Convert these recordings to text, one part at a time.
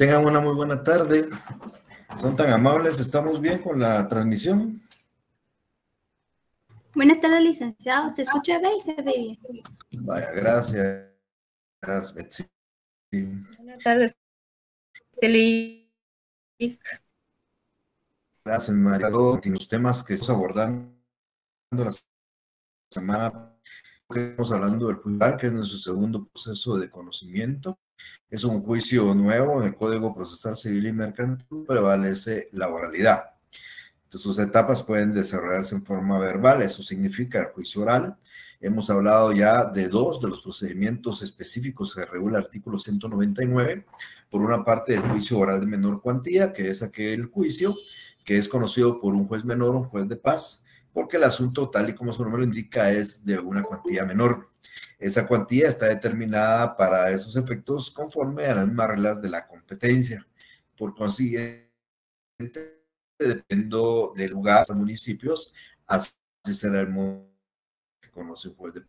tengan una muy buena tarde. Son tan amables. ¿Estamos bien con la transmisión? Buenas tardes, licenciado. ¿Se escucha bien y se ve bien? Vaya, gracias, Betsy. Buenas tardes, Celi. Gracias, María. Todos los temas que estamos abordando la semana que estamos hablando del juicio oral, que es nuestro segundo proceso de conocimiento. Es un juicio nuevo en el Código Procesal Civil y Mercantil, prevalece la oralidad. Entonces, sus etapas pueden desarrollarse en forma verbal, eso significa el juicio oral. Hemos hablado ya de dos de los procedimientos específicos que regula el artículo 199. Por una parte, el juicio oral de menor cuantía, que es aquel juicio que es conocido por un juez menor, un juez de paz, porque el asunto, tal y como su nombre lo indica, es de una cuantía menor. Esa cuantía está determinada para esos efectos conforme a las mismas reglas de la competencia. Por consiguiente, dependiendo del lugar, los municipios, así será el modo que conoce un juez de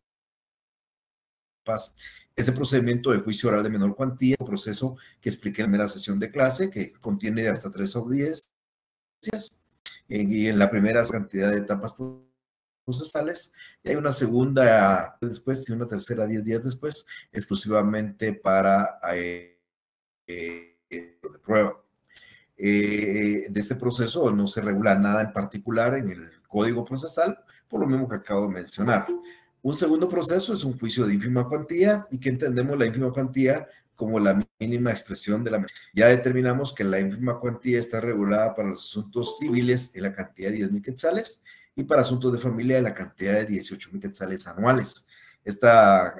paz. Ese procedimiento de juicio oral de menor cuantía, un proceso que expliqué en la primera sesión de clase, que contiene hasta 3 audiencias, y en la primera cantidad de etapas procesales, y hay una segunda después y una tercera 10 días después, exclusivamente para de prueba. De este proceso no se regula nada en particular en el Código Procesal, por lo mismo que acabo de mencionar. Un segundo proceso es un juicio de ínfima cuantía, y que entendemos la ínfima cuantía como la mínima expresión de la... Ya determinamos que la ínfima cuantía está regulada para los asuntos civiles en la cantidad de 10,000 quetzales y para asuntos de familia en la cantidad de 18,000 quetzales anuales. Esta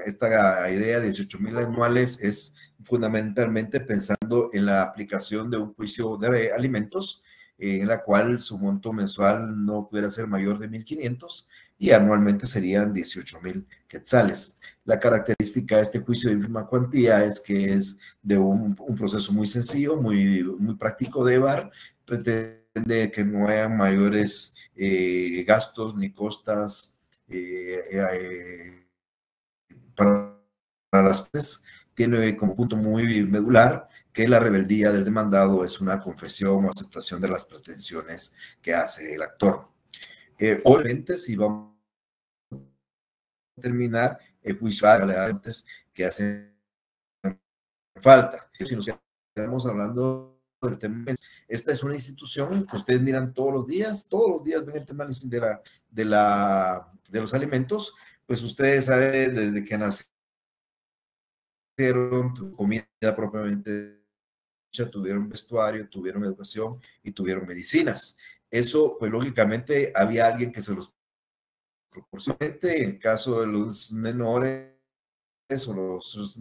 idea de 18,000 anuales es fundamentalmente pensando en la aplicación de un juicio de alimentos, en la cual su monto mensual no pudiera ser mayor de 1,500 y anualmente serían 18,000 quetzales. La característica de este juicio de ínfima cuantía es que es de un proceso muy sencillo, muy práctico de llevar, pretende que no haya mayores gastos ni costas para las partes. Tiene como punto muy medular que la rebeldía del demandado es una confesión o aceptación de las pretensiones que hace el actor. Obviamente, si vamos a terminar el juicio antes que hacen falta. Si nos estamos hablando del tema, esta es una institución que ustedes miran todos los días ven el tema de los alimentos, pues ustedes saben desde que nacieron, tu comida propiamente, tuvieron vestuario, tuvieron educación y tuvieron medicinas. Eso, pues lógicamente, había alguien que se los proporcionó. En caso de los menores o los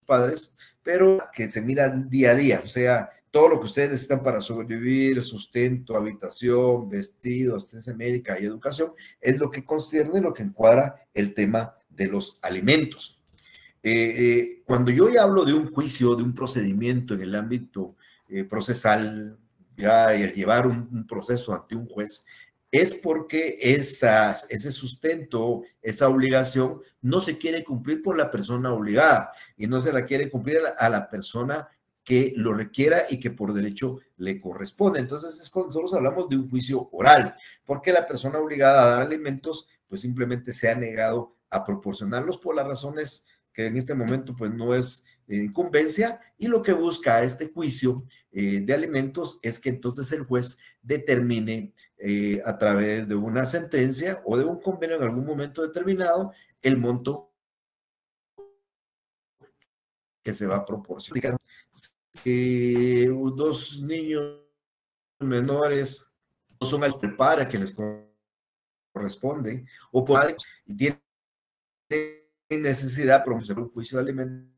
padres, pero que se miran día a día, o sea, todo lo que ustedes necesitan para sobrevivir, sustento, habitación, vestido, asistencia médica y educación, es lo que concierne, lo que encuadra el tema de los alimentos. Cuando yo ya hablo de un juicio, de un procedimiento en el ámbito procesal, ya el llevar un proceso ante un juez, es porque ese sustento, esa obligación, no se quiere cumplir por la persona obligada y no se la quiere cumplir a la persona que lo requiera y que por derecho le corresponde. Entonces es cuando nosotros hablamos de un juicio oral, porque la persona obligada a dar alimentos, pues simplemente se ha negado a proporcionarlos por las razones que en este momento pues no es incumbencia, y lo que busca este juicio de alimentos es que entonces el juez determine a través de una sentencia o de un convenio en algún momento determinado el monto que se va a proporcionar. Dos niños menores no son al padre a quien les corresponde, o por y tienen necesidad de promover un juicio de alimentos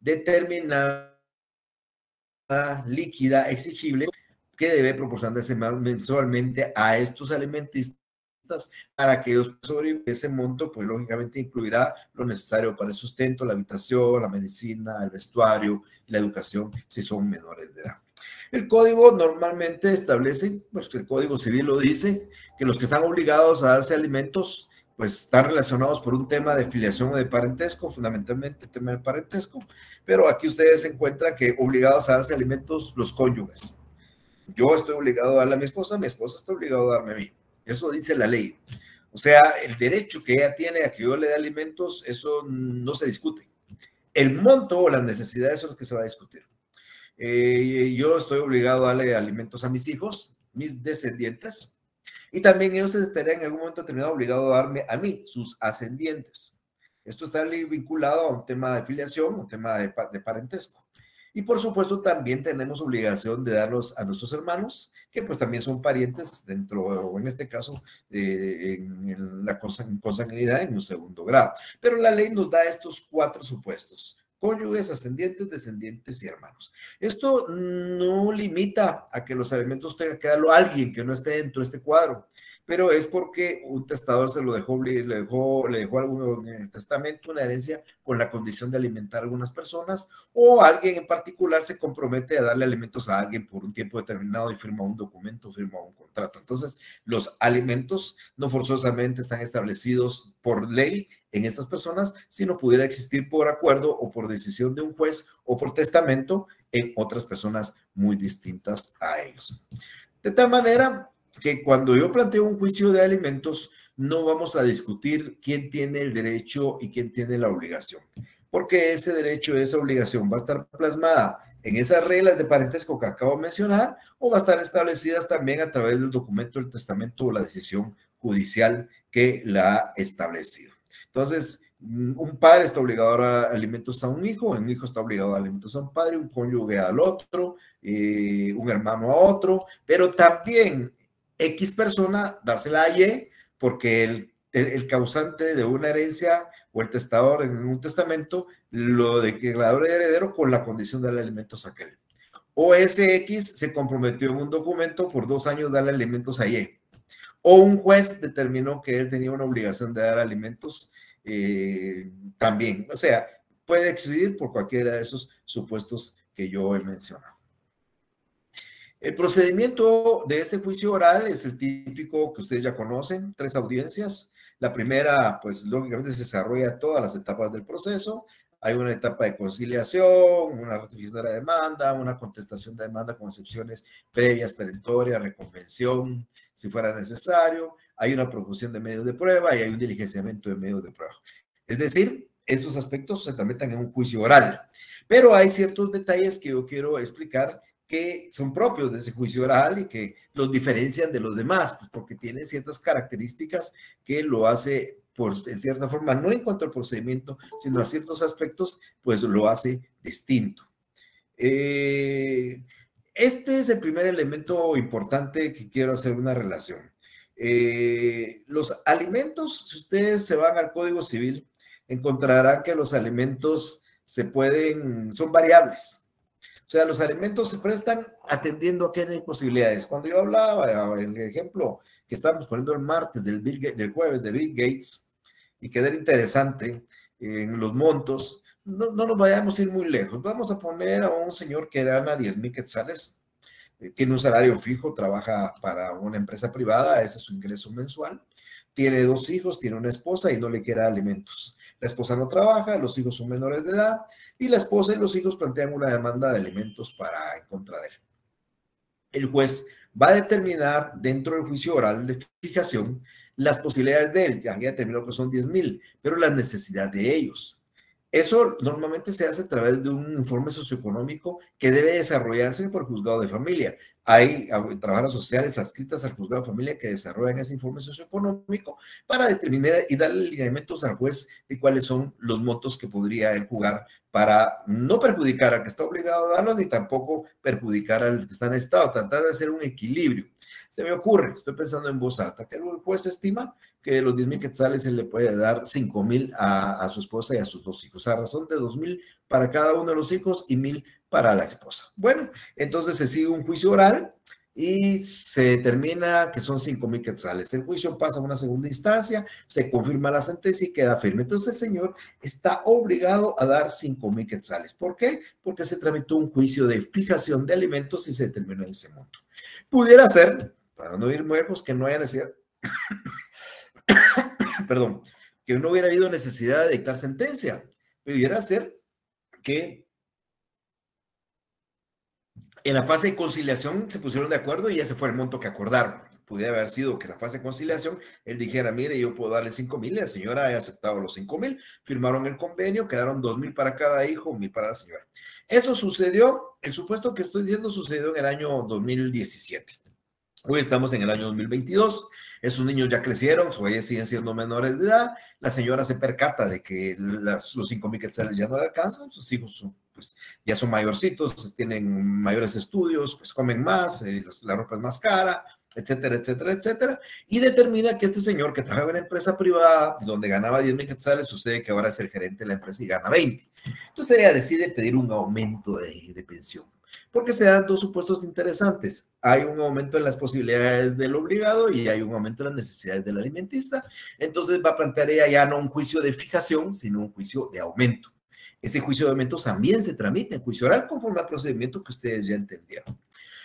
determinada, líquida, exigible, que debe proporcionarse mensualmente a estos alimentistas para que ellos sobrevivan. Ese monto, pues lógicamente incluirá lo necesario para el sustento, la habitación, la medicina, el vestuario, la educación, si son menores de edad. El código normalmente establece, pues el Código Civil lo dice, que los que están obligados a darse alimentos pues están relacionados por un tema de filiación o de parentesco, fundamentalmente el tema del parentesco, pero aquí ustedes encuentran que obligados a darse alimentos los cónyuges. Yo estoy obligado a darle a mi esposa está obligado a darme a mí. Eso dice la ley. O sea, el derecho que ella tiene a que yo le dé alimentos, eso no se discute. El monto o las necesidades son los que se va a discutir. Yo estoy obligado a darle alimentos a mis hijos, mis descendientes, y también ellos estarían en algún momento determinado obligados a darme a mí, sus ascendientes. Esto está vinculado a un tema de filiación, un tema de parentesco. Y por supuesto también tenemos obligación de darlos a nuestros hermanos, que pues también son parientes dentro, o en este caso, en la consanguinidad en un segundo grado. Pero la ley nos da estos 4 supuestos: cónyuges, ascendientes, descendientes y hermanos. Esto no limita a que los alimentos tengan que darlo a alguien que no esté dentro de este cuadro, pero es porque un testador se lo dejó, le dejó algo en el testamento, una herencia con la condición de alimentar a algunas personas, o alguien en particular se compromete a darle alimentos a alguien por un tiempo determinado y firma un documento, firma un contrato. Entonces, los alimentos no forzosamente están establecidos por ley en estas personas, sino pudiera existir por acuerdo o por decisión de un juez o por testamento en otras personas muy distintas a ellos. De tal manera que cuando yo planteo un juicio de alimentos, no vamos a discutir quién tiene el derecho y quién tiene la obligación, porque ese derecho, esa obligación va a estar plasmada en esas reglas de parentesco que acabo de mencionar, o va a estar establecidas también a través del documento del testamento o la decisión judicial que la ha establecido. Entonces, un padre está obligado a dar alimentos a un hijo está obligado a dar alimentos a un padre, un cónyuge al otro, un hermano a otro, pero también X persona dársela a Y, porque el causante de una herencia o el testador en un testamento lo declaró de heredero con la condición de darle alimentos a aquel. O ese X se comprometió en un documento por 2 años darle alimentos a Y. O un juez determinó que él tenía una obligación de dar alimentos también. O sea, puede existir por cualquiera de esos supuestos que yo he mencionado. El procedimiento de este juicio oral es el típico que ustedes ya conocen: 3 audiencias. La primera, pues lógicamente se desarrolla todas las etapas del proceso. Hay una etapa de conciliación, una ratificación de la demanda, una contestación de demanda con excepciones previas, perentorias, reconvención, si fuera necesario. Hay una proposición de medios de prueba y hay un diligenciamiento de medios de prueba. Es decir, estos aspectos se tramitan en un juicio oral. Pero hay ciertos detalles que yo quiero explicar que son propios de ese juicio oral y que los diferencian de los demás, pues porque tiene ciertas características que lo hace, en cierta forma, no en cuanto al procedimiento, sino a ciertos aspectos, pues lo hace distinto. Este es el primer elemento importante que quiero hacer una relación. Los alimentos, si ustedes se van al Código Civil, encontrarán que los alimentos son variables. O sea, los alimentos se prestan atendiendo a que hay posibilidades. Cuando yo hablaba, el ejemplo que estábamos poniendo el martes del jueves de Bill Gates, y que era interesante en los montos, no nos vayamos a ir muy lejos. Vamos a poner a un señor que gana 10,000 quetzales, tiene un salario fijo, trabaja para una empresa privada, ese es su ingreso mensual, tiene 2 hijos, tiene una esposa y no le queda alimentos. La esposa no trabaja, los hijos son menores de edad y la esposa y los hijos plantean una demanda de alimentos en contra de él. El juez va a determinar dentro del juicio oral de fijación las posibilidades de él. Ya determinó que son 10,000, pero la necesidad de ellos. Eso normalmente se hace a través de un informe socioeconómico que debe desarrollarse por el juzgado de familia. Hay trabajadoras sociales adscritas al juzgado de familia que desarrollan ese informe socioeconómico para determinar y darle lineamientos al juez de cuáles son los montos que podría él jugar para no perjudicar al que está obligado a darlos ni tampoco perjudicar al que está necesitado, tratar de hacer un equilibrio. Se me ocurre, estoy pensando en voz alta, que el juez estima que de los 10,000 quetzales se le puede dar 5,000 a su esposa y a sus 2 hijos, a razón de 2,000 para cada uno de los hijos y 1,000 para la esposa. Bueno, entonces se sigue un juicio oral y se determina que son 5,000 quetzales. El juicio pasa a una segunda instancia, se confirma la sentencia y queda firme. Entonces el señor está obligado a dar 5,000 quetzales. ¿Por qué? Porque se tramitó un juicio de fijación de alimentos y se determinó ese monto. Pudiera ser, para no ir muy lejos, que no haya necesidad perdón, que no hubiera habido necesidad de dictar sentencia. Pudiera ser que en la fase de conciliación se pusieron de acuerdo y ese fue el monto que acordaron. Pudiera haber sido que en la fase de conciliación él dijera, mire, yo puedo darle 5,000, la señora ha aceptado los 5,000, firmaron el convenio, quedaron 2,000 para cada hijo, 1,000 para la señora. Eso sucedió, el supuesto que estoy diciendo sucedió en el año 2017. Hoy estamos en el año 2022. Esos niños ya crecieron, todavía siguen siendo menores de edad. La señora se percata de que los 5,000 quetzales ya no le alcanzan. Sus hijos pues, ya son mayorcitos, tienen mayores estudios, pues comen más, la ropa es más cara, etcétera, etcétera, etcétera. Y determina que este señor que trabajaba en una empresa privada, donde ganaba 10,000 quetzales, sucede que ahora es el gerente de la empresa y gana 20. Entonces ella decide pedir un aumento de pensión. Porque se dan dos supuestos interesantes. Hay un aumento en las posibilidades del obligado y hay un aumento en las necesidades del alimentista. Entonces va a plantear ella ya no un juicio de fijación, sino un juicio de aumento. Ese juicio de aumento también se tramita en juicio oral conforme al procedimiento que ustedes ya entendieron.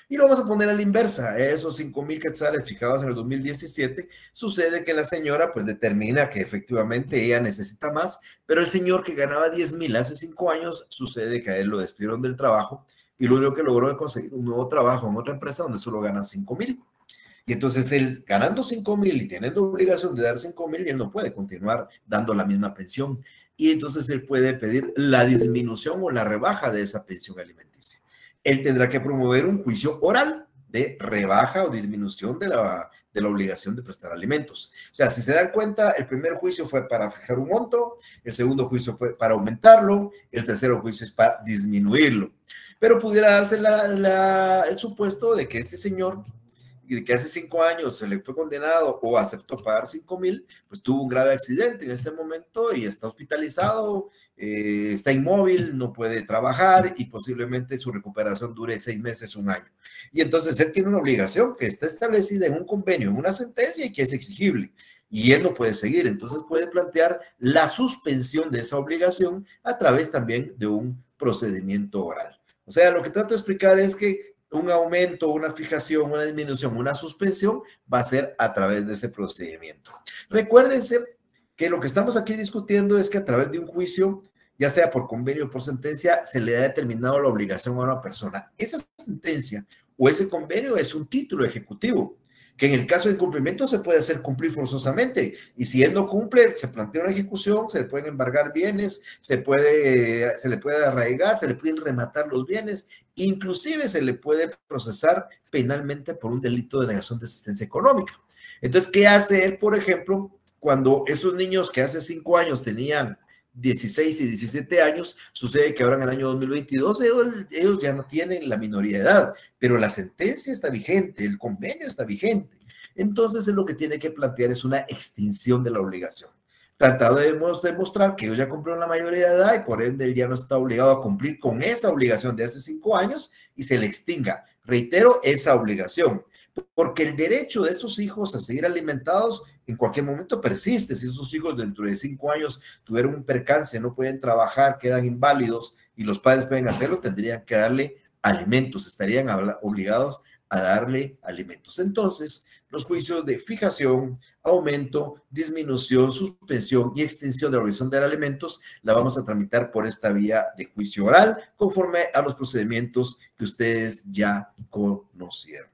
Y lo vamos a poner a la inversa. Esos 5,000 quetzales fijados en el 2017, sucede que la señora pues determina que efectivamente ella necesita más, pero el señor que ganaba 10,000 hace 5 años, sucede que a él lo despidieron del trabajo y lo único que logró es conseguir un nuevo trabajo en otra empresa donde solo gana 5,000. Y entonces él, ganando 5,000 y teniendo obligación de dar 5,000, él no puede continuar dando la misma pensión. Y entonces él puede pedir la disminución o la rebaja de esa pensión alimenticia. Él tendrá que promover un juicio oral de rebaja o disminución de la obligación de prestar alimentos. O sea, si se dan cuenta, el primer juicio fue para fijar un monto, el segundo juicio fue para aumentarlo, el tercer juicio es para disminuirlo. Pero pudiera darse el supuesto de que este señor, que hace 5 años se le fue condenado o aceptó pagar 5,000, pues tuvo un grave accidente en este momento y está hospitalizado, está inmóvil, no puede trabajar y posiblemente su recuperación dure 6 meses, 1 año. Y entonces él tiene una obligación que está establecida en un convenio, en una sentencia y que es exigible. Y él no puede seguir, entonces puede plantear la suspensión de esa obligación a través también de un procedimiento oral. O sea, lo que trato de explicar es que un aumento, una fijación, una disminución, una suspensión va a ser a través de ese procedimiento. Recuérdense que lo que estamos aquí discutiendo es que a través de un juicio, ya sea por convenio o por sentencia, se le ha determinado la obligación a una persona. Esa sentencia o ese convenio es un título ejecutivo, que en el caso de incumplimiento se puede hacer cumplir forzosamente, y si él no cumple, se plantea una ejecución, se le pueden embargar bienes, se le puede arraigar, se le pueden rematar los bienes, inclusive se le puede procesar penalmente por un delito de negación de asistencia económica. Entonces, ¿qué hace él, por ejemplo, cuando esos niños que hace 5 años tenían 16 y 17 años, sucede que ahora en el año 2022 ellos ya no tienen la minoría de edad, pero la sentencia está vigente, el convenio está vigente. Entonces, lo que tiene que plantear es una extinción de la obligación. Tratado de demostrar que ellos ya cumplieron la mayoría de edad y por ende él ya no está obligado a cumplir con esa obligación de hace 5 años y se le extinga. Reitero, esa obligación. Porque el derecho de esos hijos a seguir alimentados en cualquier momento persiste. Si esos hijos dentro de 5 años tuvieron un percance, no pueden trabajar, quedan inválidos y los padres pueden hacerlo, tendrían que darle alimentos, estarían obligados a darle alimentos. Entonces, los juicios de fijación, aumento, disminución, suspensión y extinción de la obligación de dar alimentos la vamos a tramitar por esta vía de juicio oral conforme a los procedimientos que ustedes ya conocieron.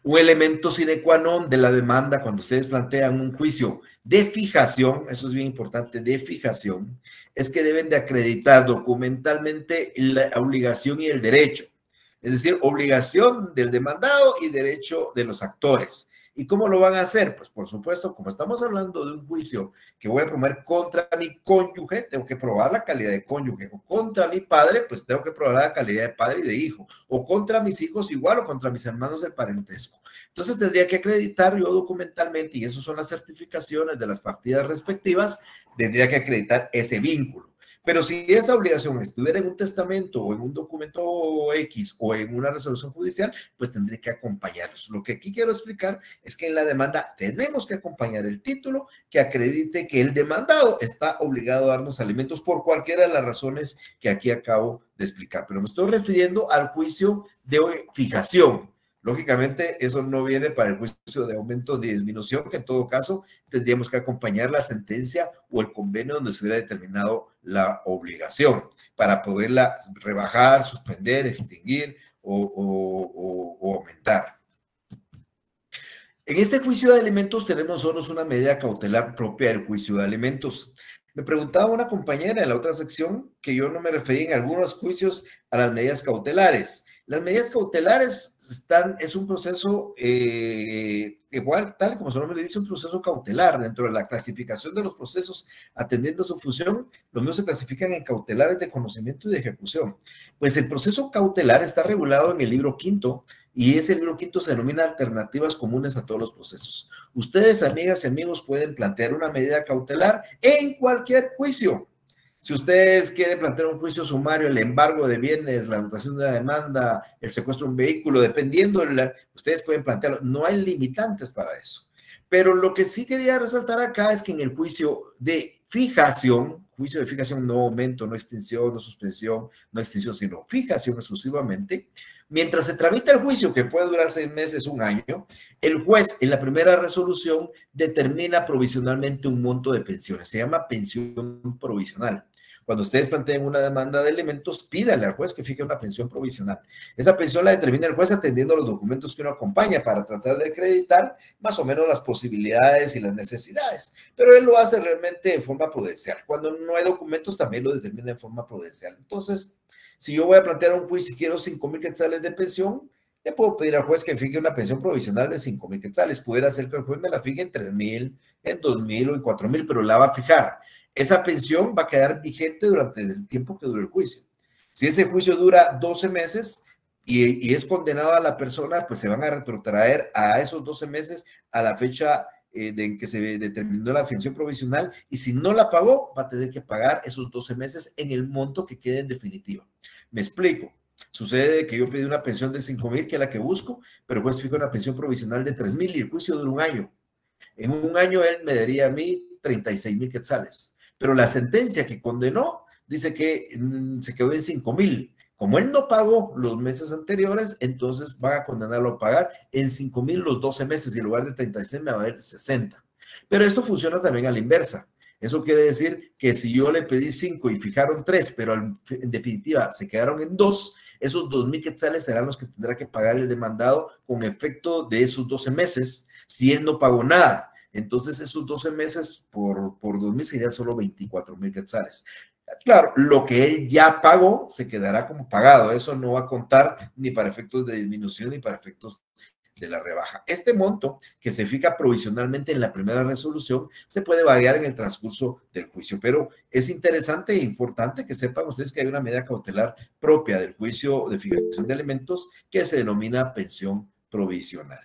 Un elemento sine qua non de la demanda cuando ustedes plantean un juicio de fijación, eso es bien importante, de fijación, es que deben de acreditar documentalmente la obligación y el derecho. Es decir, obligación del demandado y derecho de los actores. ¿Y cómo lo van a hacer? Pues por supuesto, como estamos hablando de un juicio que voy a promover contra mi cónyuge, tengo que probar la calidad de cónyuge, o contra mi padre, pues tengo que probar la calidad de padre y de hijo, o contra mis hijos igual, o contra mis hermanos del parentesco. Entonces tendría que acreditar yo documentalmente, y eso son las certificaciones de las partidas respectivas, tendría que acreditar ese vínculo. Pero si esa obligación estuviera en un testamento o en un documento X o en una resolución judicial, pues tendré que acompañarlos. Lo que aquí quiero explicar es que en la demanda tenemos que acompañar el título que acredite que el demandado está obligado a darnos alimentos por cualquiera de las razones que aquí acabo de explicar. Pero me estoy refiriendo al juicio de fijación. Lógicamente, eso no viene para el juicio de aumento o de disminución, que en todo caso tendríamos que acompañar la sentencia o el convenio donde se hubiera determinado la obligación para poderla rebajar, suspender, extinguir o aumentar. En este juicio de alimentos tenemos solo una medida cautelar propia del juicio de alimentos. Me preguntaba una compañera en la otra sección que yo no me refería en algunos juicios a las medidas cautelares. Las medidas cautelares es un proceso igual, tal como su nombre le dice, un proceso cautelar. Dentro de la clasificación de los procesos atendiendo a su función, los mismos se clasifican en cautelares de conocimiento y de ejecución. Pues el proceso cautelar está regulado en el libro quinto, y ese libro quinto se denomina alternativas comunes a todos los procesos. Ustedes, amigas y amigos, pueden plantear una medida cautelar en cualquier juicio. Si ustedes quieren plantear un juicio sumario, el embargo de bienes, la anotación de una demanda, el secuestro de un vehículo, dependiendo, ustedes pueden plantearlo. No hay limitantes para eso. Pero lo que sí quería resaltar acá es que en el juicio de fijación, no aumento, no extinción, no suspensión, no extinción, sino fijación exclusivamente, mientras se tramita el juicio, que puede durar 6 meses, 1 año, el juez en la primera resolución determina provisionalmente un monto de pensiones. Se llama pensión provisional. Cuando ustedes planteen una demanda de elementos, pídale al juez que fije una pensión provisional. Esa pensión la determina el juez atendiendo a los documentos que uno acompaña para tratar de acreditar más o menos las posibilidades y las necesidades. Pero él lo hace realmente en forma prudencial. Cuando no hay documentos, también lo determina en forma prudencial. Entonces, si yo voy a plantear un juicio y quiero 5,000 quetzales de pensión, le puedo pedir al juez que fije una pensión provisional de 5,000 quetzales. Pudiera ser que el juez me la fije en 3,000, en 2,000 o en 4,000, pero la va a fijar. Esa pensión va a quedar vigente durante el tiempo que dure el juicio. Si ese juicio dura 12 meses y es condenado a la persona, pues se van a retrotraer a esos 12 meses a la fecha en que se determinó la pensión provisional, y si no la pagó, va a tener que pagar esos 12 meses en el monto que quede en definitiva. Me explico. Sucede que yo pedí una pensión de 5,000, que es la que busco, pero el juez fija una pensión provisional de 3,000 y el juicio dura 1 año. En 1 año él me daría a mí 36,000 quetzales. Pero la sentencia que condenó dice que se quedó en 5,000. Como él no pagó los meses anteriores, entonces van a condenarlo a pagar en 5,000 los 12 meses y en lugar de 36 me va a dar 60. Pero esto funciona también a la inversa. Eso quiere decir que si yo le pedí 5 y fijaron 3, pero en definitiva se quedaron en 2, esos 2,000 quetzales serán los que tendrá que pagar el demandado con efecto de esos 12 meses si él no pagó nada. Entonces esos 12 meses por 2,000 serían solo 24,000 quetzales. Claro, lo que él ya pagó se quedará como pagado. Eso no va a contar ni para efectos de disminución ni para efectos de la rebaja. Este monto que se fija provisionalmente en la primera resolución se puede variar en el transcurso del juicio, pero es interesante e importante que sepan ustedes que hay una medida cautelar propia del juicio de fijación de elementos que se denomina pensión provisional.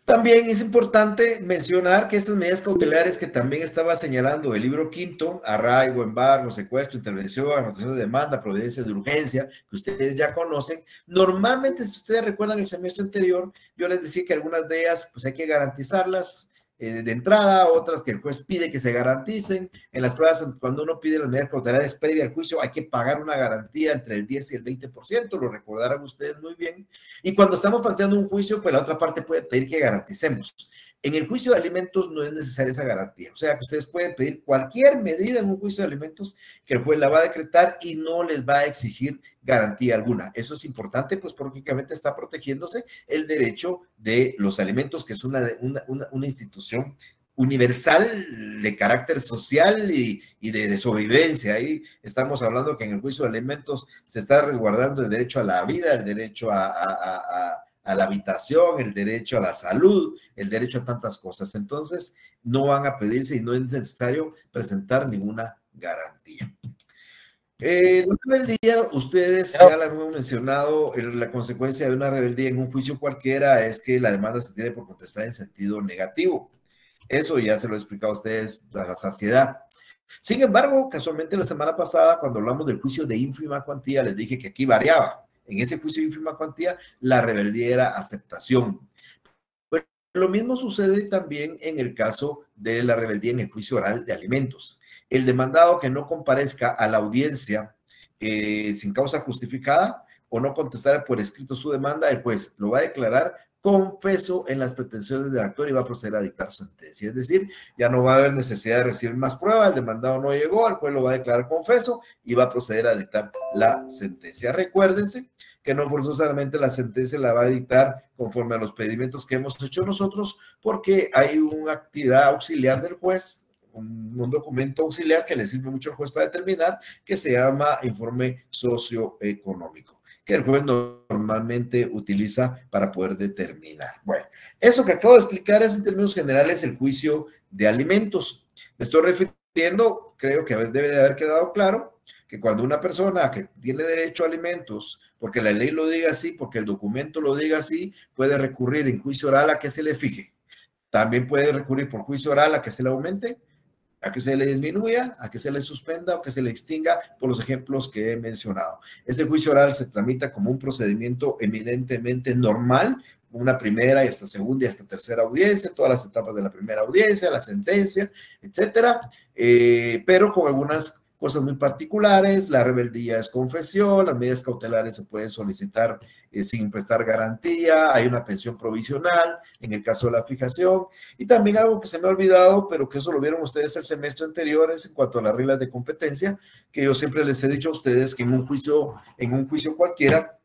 También es importante mencionar que estas medidas cautelares que también estaba señalando el libro quinto, arraigo, embargo, secuestro, intervención, anotación de demanda, providencia de urgencia, que ustedes ya conocen, normalmente, si ustedes recuerdan el semestre anterior, yo les decía que algunas de ellas pues hay que garantizarlas de entrada, otras que el juez pide que se garanticen. En las pruebas, cuando uno pide las medidas cautelares previa al juicio, hay que pagar una garantía entre el 10 y el 20%, lo recordarán ustedes muy bien. Y cuando estamos planteando un juicio, pues la otra parte puede pedir que garanticemos. En el juicio de alimentos no es necesaria esa garantía. O sea, que ustedes pueden pedir cualquier medida en un juicio de alimentos que el juez la va a decretar y no les va a exigir garantía alguna. Eso es importante, pues prácticamente está protegiéndose el derecho de los alimentos, que es una institución universal de carácter social y de sobrevivencia. Ahí estamos hablando que en el juicio de alimentos se está resguardando el derecho a la vida, el derecho a la habitación, el derecho a la salud, el derecho a tantas cosas. Entonces, no van a pedirse y no es necesario presentar ninguna garantía. La rebeldía, ustedes ya la hemos mencionado, la consecuencia de una rebeldía en un juicio cualquiera es que la demanda se tiene por contestar en sentido negativo. Eso ya se lo he explicado a ustedes a la saciedad. Sin embargo, casualmente la semana pasada, cuando hablamos del juicio de ínfima cuantía, les dije que aquí variaba. En ese juicio de ínfima cuantía, la rebeldía era aceptación. Pero lo mismo sucede también en el caso de la rebeldía en el juicio oral de alimentos. El demandado que no comparezca a la audiencia sin causa justificada o no contestara por escrito su demanda, el juez lo va a declarar confeso en las pretensiones del actor y va a proceder a dictar sentencia. Es decir, ya no va a haber necesidad de recibir más pruebas, el demandado no llegó, el juez lo va a declarar confeso y va a proceder a dictar la sentencia. Recuérdense que no forzosamente la sentencia la va a dictar conforme a los pedimientos que hemos hecho nosotros, porque hay una actividad auxiliar del juez, un documento auxiliar que le sirve mucho al juez para determinar, que se llama informe socioeconómico, que el juez normalmente utiliza para poder determinar. Bueno, eso que acabo de explicar es en términos generales el juicio de alimentos. Me estoy refiriendo, creo que debe de haber quedado claro, que cuando una persona que tiene derecho a alimentos, porque la ley lo diga así, porque el documento lo diga así, puede recurrir en juicio oral a que se le fije. También puede recurrir por juicio oral a que se le aumente, a que se le disminuya, a que se le suspenda o que se le extinga, por los ejemplos que he mencionado. Ese juicio oral se tramita como un procedimiento eminentemente normal, una primera y hasta segunda y hasta tercera audiencia, todas las etapas de la primera audiencia, la sentencia, etcétera, pero con algunas cosas muy particulares. La rebeldía es confesión, las medidas cautelares se pueden solicitar sin prestar garantía, hay una pensión provisional en el caso de la fijación, y también algo que se me ha olvidado, pero que eso lo vieron ustedes el semestre anterior, es en cuanto a las reglas de competencia, que yo siempre les he dicho a ustedes que en un juicio cualquiera,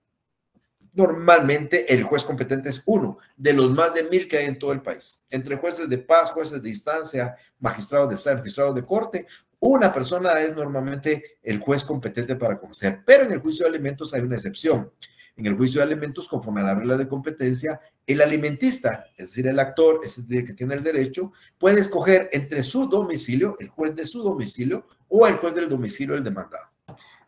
normalmente el juez competente es uno de los más de 1000 que hay en todo el país, entre jueces de paz, jueces de instancia, magistrados de estado, magistrados de corte. Una persona es normalmente el juez competente para conocer, pero en el juicio de alimentos hay una excepción. En el juicio de alimentos, conforme a la regla de competencia, el alimentista, es decir, el actor, es decir, el que tiene el derecho, puede escoger entre su domicilio, el juez de su domicilio, o el juez del domicilio del demandado.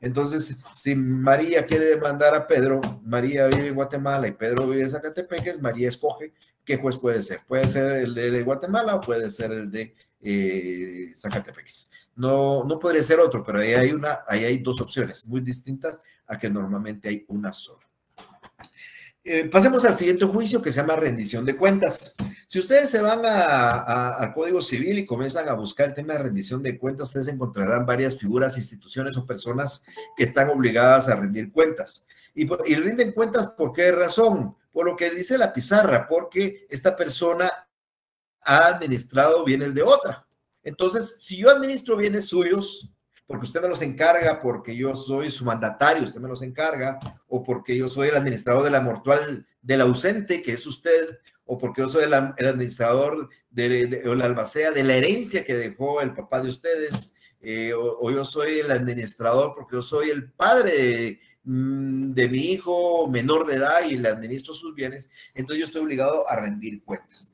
Entonces, si María quiere demandar a Pedro, María vive en Guatemala y Pedro vive en Zacatepeques, María escoge qué juez puede ser. Puede ser el de Guatemala o puede ser el de Zacatepeques. No podría ser otro, pero ahí hay dos opciones muy distintas a que normalmente hay una sola. Pasemos al siguiente juicio, que se llama rendición de cuentas. Si ustedes se van al Código Civil y comienzan a buscar el tema de rendición de cuentas, ustedes encontrarán varias figuras, instituciones o personas que están obligadas a rendir cuentas. Y rinden cuentas, ¿por qué razón? Por lo que dice la pizarra, porque esta persona ha administrado bienes de otra. Entonces, si yo administro bienes suyos, porque usted me los encarga, porque yo soy su mandatario, usted me los encarga, o porque yo soy el administrador de la mortual del ausente, que es usted, o porque yo soy el administrador o la albacea de la herencia que dejó el papá de ustedes, o yo soy el administrador porque yo soy el padre de mi hijo menor de edad y le administro sus bienes, entonces yo estoy obligado a rendir cuentas.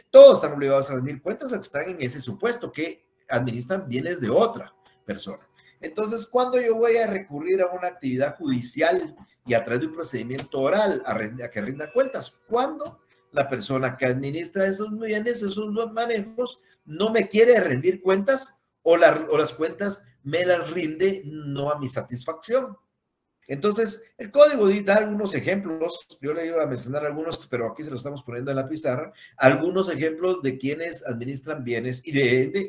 Todos están obligados a rendir cuentas los que están en ese supuesto, que administran bienes de otra persona. Entonces, cuando yo voy a recurrir a una actividad judicial y a través de un procedimiento oral a que rinda cuentas, cuando la persona que administra esos bienes, esos manejos, no me quiere rendir cuentas o las cuentas me las rinde no a mi satisfacción. Entonces, el código da algunos ejemplos, yo le iba a mencionar algunos, pero aquí se los estamos poniendo en la pizarra, algunos ejemplos de quienes administran bienes y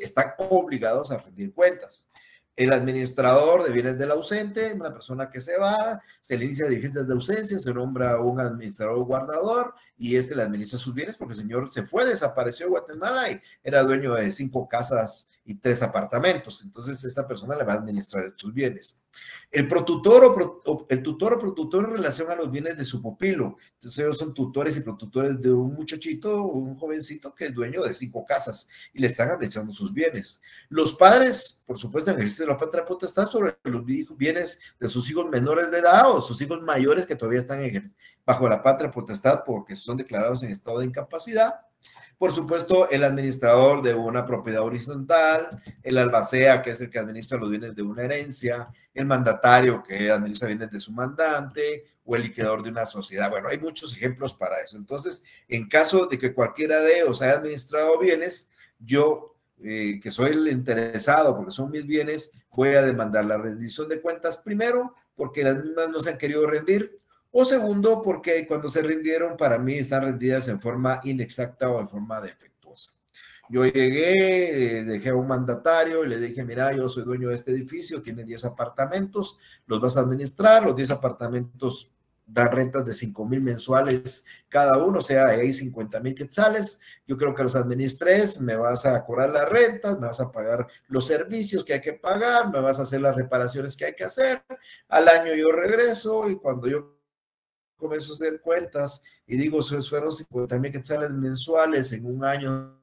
están obligados a rendir cuentas. El administrador de bienes del ausente, una persona que se va, se le inicia diligencias de ausencia, se nombra un administrador guardador y le administra sus bienes porque el señor se fue, desapareció de Guatemala y era dueño de 5 casas y 3 apartamentos. Entonces, esta persona le va a administrar estos bienes. El tutor o protutor en relación a los bienes de su pupilo. Entonces, ellos son tutores y protutores de un muchachito, un jovencito que es dueño de 5 casas y le están administrando sus bienes. Los padres, por supuesto, en ejercicio de la patria potestad sobre los bienes de sus hijos menores de edad o sus hijos mayores que todavía están bajo la patria potestad porque son declarados en estado de incapacidad. Por supuesto, el administrador de una propiedad horizontal, el albacea, que es el que administra los bienes de una herencia, el mandatario, que administra bienes de su mandante, o el liquidador de una sociedad. Bueno, hay muchos ejemplos para eso. Entonces, en caso de que cualquiera de ellos haya administrado bienes, yo, que soy el interesado, porque son mis bienes, voy a demandar la rendición de cuentas primero, porque las mismas no se han querido rendir, o segundo, porque cuando se rindieron, para mí están rendidas en forma inexacta o en forma defectuosa. Yo llegué, dejé a un mandatario y le dije, mira, yo soy dueño de este edificio, tiene 10 apartamentos, los vas a administrar, los 10 apartamentos dan rentas de 5,000 mensuales cada uno, o sea, hay 50,000 quetzales, yo creo que los administres, me vas a cobrar las rentas, me vas a pagar los servicios que hay que pagar, me vas a hacer las reparaciones que hay que hacer, al año yo regreso y cuando yo comienzo a hacer cuentas y digo, fueron 50,000 quetzales mensuales en un año,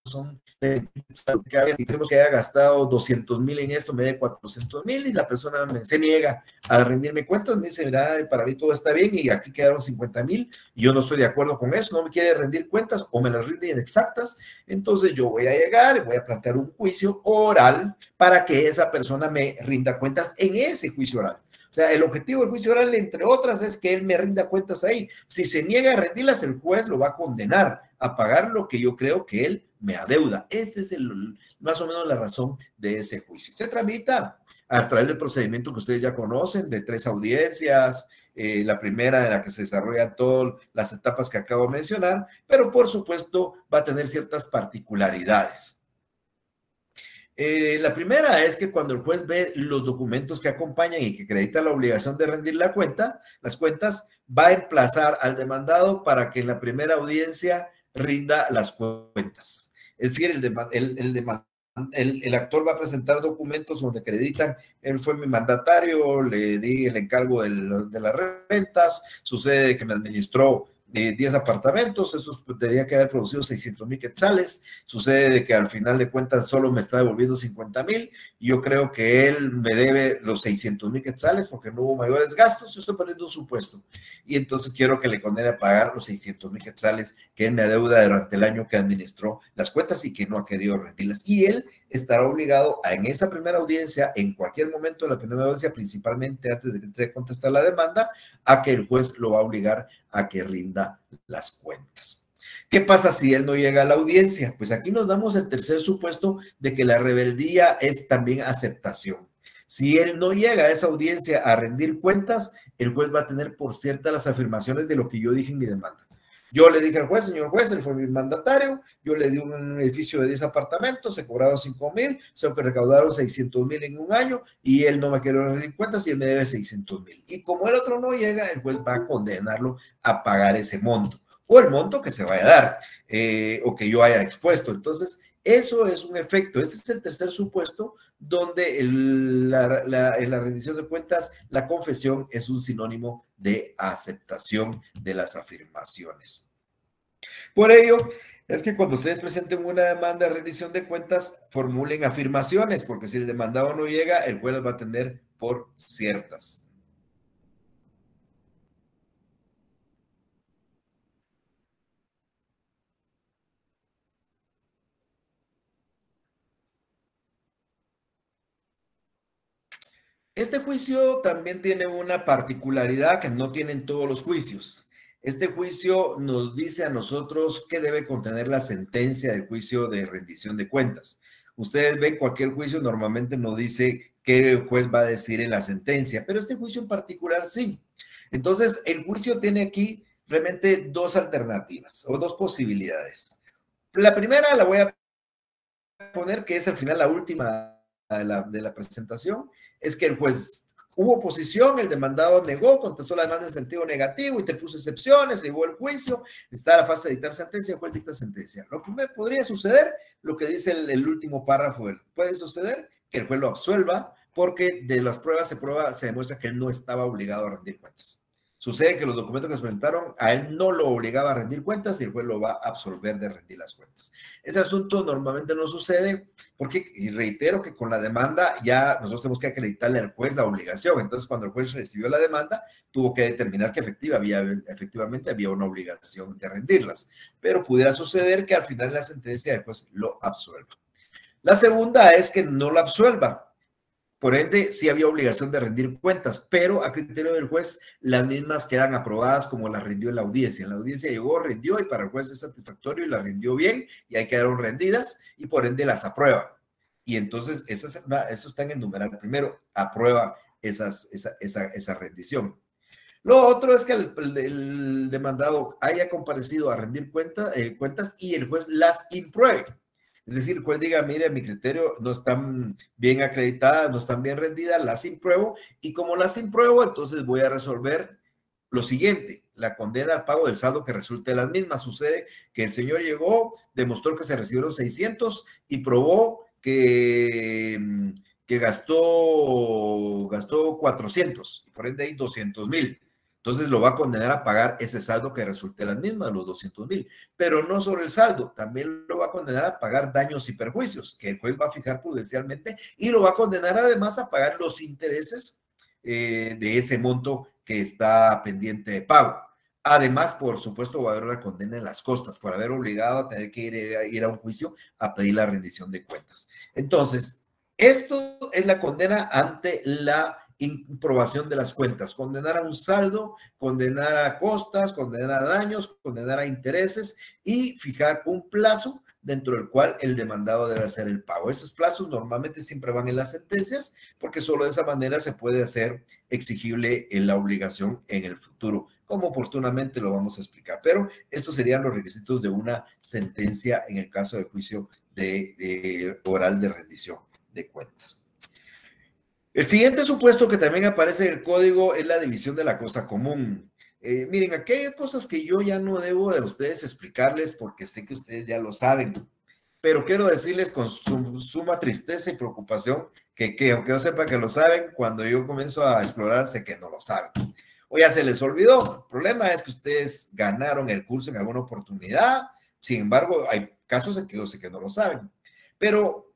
son tenemos que haya gastado 200,000 en esto, me dé 400,000 y la persona se niega a rendirme cuentas, me dice, mira, para mí todo está bien y aquí quedaron 50,000 y yo no estoy de acuerdo con eso, no me quiere rendir cuentas o me las rinde inexactas, entonces yo voy a llegar y voy a plantear un juicio oral para que esa persona me rinda cuentas en ese juicio oral. O sea, el objetivo del juicio oral, entre otras, es que él me rinda cuentas ahí. Si se niega a rendirlas, el juez lo va a condenar a pagar lo que yo creo que él me adeuda. Esa es más o menos la razón de ese juicio. Se tramita a través del procedimiento que ustedes ya conocen, de 3 audiencias, la primera en la que se desarrollan todas las etapas que acabo de mencionar, pero por supuesto va a tener ciertas particularidades. La primera es que cuando el juez ve los documentos que acompañan y que acredita la obligación de rendir las cuentas, va a emplazar al demandado para que en la primera audiencia rinda las cuentas. Es decir, el actor va a presentar documentos donde acreditan, él fue mi mandatario, le di el encargo de las rentas, sucede que me administró 10 apartamentos, eso tendría que haber producido 600,000 quetzales, sucede de que al final de cuentas solo me está devolviendo 50,000, y yo creo que él me debe los 600,000 quetzales porque no hubo mayores gastos, yo estoy poniendo un supuesto, y entonces quiero que le condene a pagar los 600,000 quetzales que él me adeuda durante el año que administró las cuentas y que no ha querido rendirlas, y él estará obligado a en esa primera audiencia, en cualquier momento de la primera audiencia, principalmente antes de que entre a contestar la demanda, a que el juez lo va a obligar a que rinda las cuentas. ¿Qué pasa si él no llega a la audiencia? Pues aquí nos damos el tercer supuesto de que la rebeldía es también aceptación. Si él no llega a esa audiencia a rendir cuentas, el juez va a tener por cierta las afirmaciones de lo que yo dije en mi demanda. Yo le dije al juez, señor juez, él fue mi mandatario, yo le di un edificio de 10 apartamentos, se cobraron 5,000, se recaudaron 600,000 en un año y él no me quiere rendir cuentas y él me debe 600,000. Y como el otro no llega, el juez va a condenarlo a pagar ese monto o el monto que se vaya a dar o que yo haya expuesto. Entonces, eso es un efecto. Este es el tercer supuesto donde en la rendición de cuentas, la confesión es un sinónimo de aceptación de las afirmaciones. Por ello, es que cuando ustedes presenten una demanda de rendición de cuentas, formulen afirmaciones, porque si el demandado no llega, el juez las va a tener por ciertas. Este juicio también tiene una particularidad que no tienen todos los juicios. Este juicio nos dice a nosotros qué debe contener la sentencia del juicio de rendición de cuentas. Ustedes ven cualquier juicio, normalmente no dice qué el juez va a decir en la sentencia, pero este juicio en particular sí. Entonces, el juicio tiene aquí realmente dos alternativas o dos posibilidades. La primera la voy a poner, que es al final la última de la presentación, es que el juez hubo oposición, el demandado negó, contestó la demanda en sentido negativo y te puso excepciones, se llevó el juicio, está a la fase de dictar sentencia, el juez dicta sentencia. Lo que podría suceder, lo que dice el último párrafo, puede suceder que el juez lo absuelva porque de las pruebas se demuestra que él no estaba obligado a rendir cuentas. Sucede que los documentos que se presentaron a él no lo obligaba a rendir cuentas y el juez lo va a absolver de rendir las cuentas. Ese asunto normalmente no sucede porque, y reitero que con la demanda ya nosotros tenemos que acreditarle al juez la obligación. Entonces, cuando el juez recibió la demanda, tuvo que determinar que efectivamente había una obligación de rendirlas. Pero pudiera suceder que al final de la sentencia el juez lo absuelva. La segunda es que no lo absuelva. Por ende, sí había obligación de rendir cuentas, pero a criterio del juez, las mismas quedan aprobadas como las rindió en la audiencia. En la audiencia llegó, rindió y para el juez es satisfactorio y las rindió bien y ahí quedaron rendidas y por ende las aprueba. Y entonces, eso está en el numeral primero, aprueba esa rendición. Lo otro es que el demandado haya comparecido a rendir cuentas y el juez las impruebe. Es decir, el juez diga, mire, a mi criterio no están bien acreditadas, no están bien rendidas, las impruebo, y como las impruebo, entonces voy a resolver lo siguiente: la condena al pago del saldo que resulte de las mismas. Sucede que el señor llegó, demostró que se recibieron 600 y probó que gastó 400, y por ende hay 200,000. Entonces lo va a condenar a pagar ese saldo que resulte las mismas, los 200,000. Pero no solo el saldo, también lo va a condenar a pagar daños y perjuicios, que el juez va a fijar prudencialmente, y lo va a condenar además a pagar los intereses de ese monto que está pendiente de pago. Además, por supuesto, va a haber una condena en las costas por haber obligado a tener que ir a un juicio a pedir la rendición de cuentas. Entonces, esto es la condena ante la improbación de las cuentas: condenar a un saldo, condenar a costas, condenar a daños, condenar a intereses y fijar un plazo dentro del cual el demandado debe hacer el pago. Esos plazos normalmente siempre van en las sentencias, porque solo de esa manera se puede hacer exigible la obligación en el futuro, como oportunamente lo vamos a explicar. Pero estos serían los requisitos de una sentencia en el caso de juicio de oral de rendición de cuentas. El siguiente supuesto que también aparece en el código es la división de la cosa común. Miren, aquí hay cosas que yo ya no debo de ustedes explicarles porque sé que ustedes ya lo saben, pero quiero decirles con suma tristeza y preocupación que aunque yo sepa que lo saben, cuando yo comienzo a explorar sé que no lo saben. O ya se les olvidó. El problema es que ustedes ganaron el curso en alguna oportunidad, sin embargo, hay casos en que yo sé que no lo saben. Pero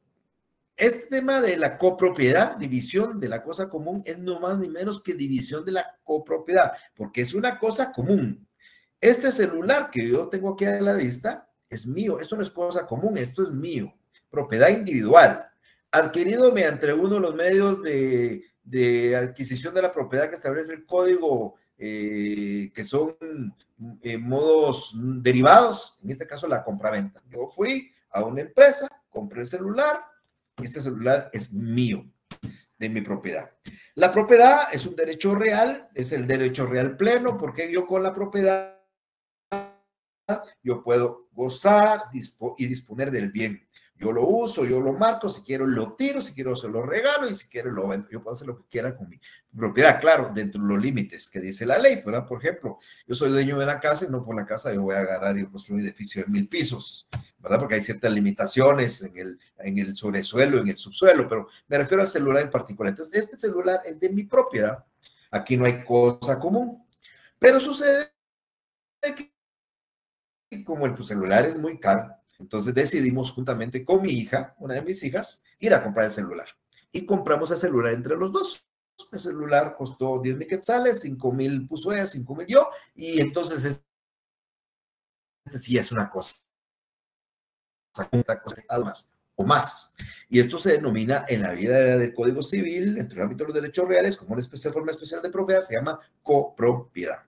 este tema de la copropiedad, división de la cosa común, es no más ni menos que división de la copropiedad, porque es una cosa común. Este celular que yo tengo aquí a la vista es mío. Esto no es cosa común, esto es mío. Propiedad individual, adquirido mediante uno de los medios de adquisición de la propiedad que establece el código, que son modos derivados, en este caso la compraventa. Yo fui a una empresa, compré el celular, y este celular es mío, de mi propiedad. La propiedad es un derecho real, es el derecho real pleno, porque yo con la propiedad yo puedo gozar y disponer del bien. Yo lo uso, yo lo marco, si quiero lo tiro, si quiero se lo regalo y si quiero lo vendo. Yo puedo hacer lo que quiera con mi propiedad, claro, dentro de los límites que dice la ley, ¿verdad? Por ejemplo, yo soy dueño de una casa y no por la casa yo voy a agarrar y construir un edificio de 1,000 pisos, ¿verdad? Porque hay ciertas limitaciones en el sobresuelo, en el subsuelo, pero me refiero al celular en particular. Entonces, este celular es de mi propiedad. Aquí no hay cosa común, pero sucede que como el celular es muy caro, entonces decidimos juntamente con mi hija, una de mis hijas, ir a comprar el celular. Y compramos el celular entre los dos. El celular costó 10,000 quetzales, 5,000 puso ella, 5,000 yo, y entonces este sí es una cosa más o más. Y esto se denomina en la vida del Código Civil, dentro del ámbito de los derechos reales, como una forma especial de propiedad, se llama copropiedad.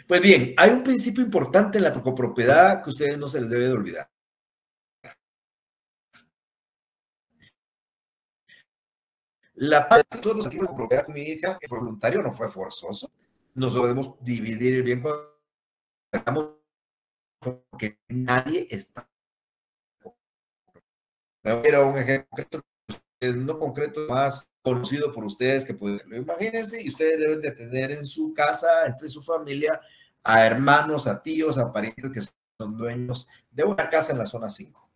Pues bien, hay un principio importante en la copropiedad que a ustedes no se les debe de olvidar. La parte de nosotros aquí en la copropiedad con mi hija es voluntario, no fue forzoso. Nos podemos dividir el bien cuando queramos, porque nadie está. Era un ejemplo no concreto, más conocido por ustedes que pueden. Imagínense, y ustedes deben de tener en su casa, entre su familia, a hermanos, a tíos, a parientes que son dueños de una casa en la zona 5.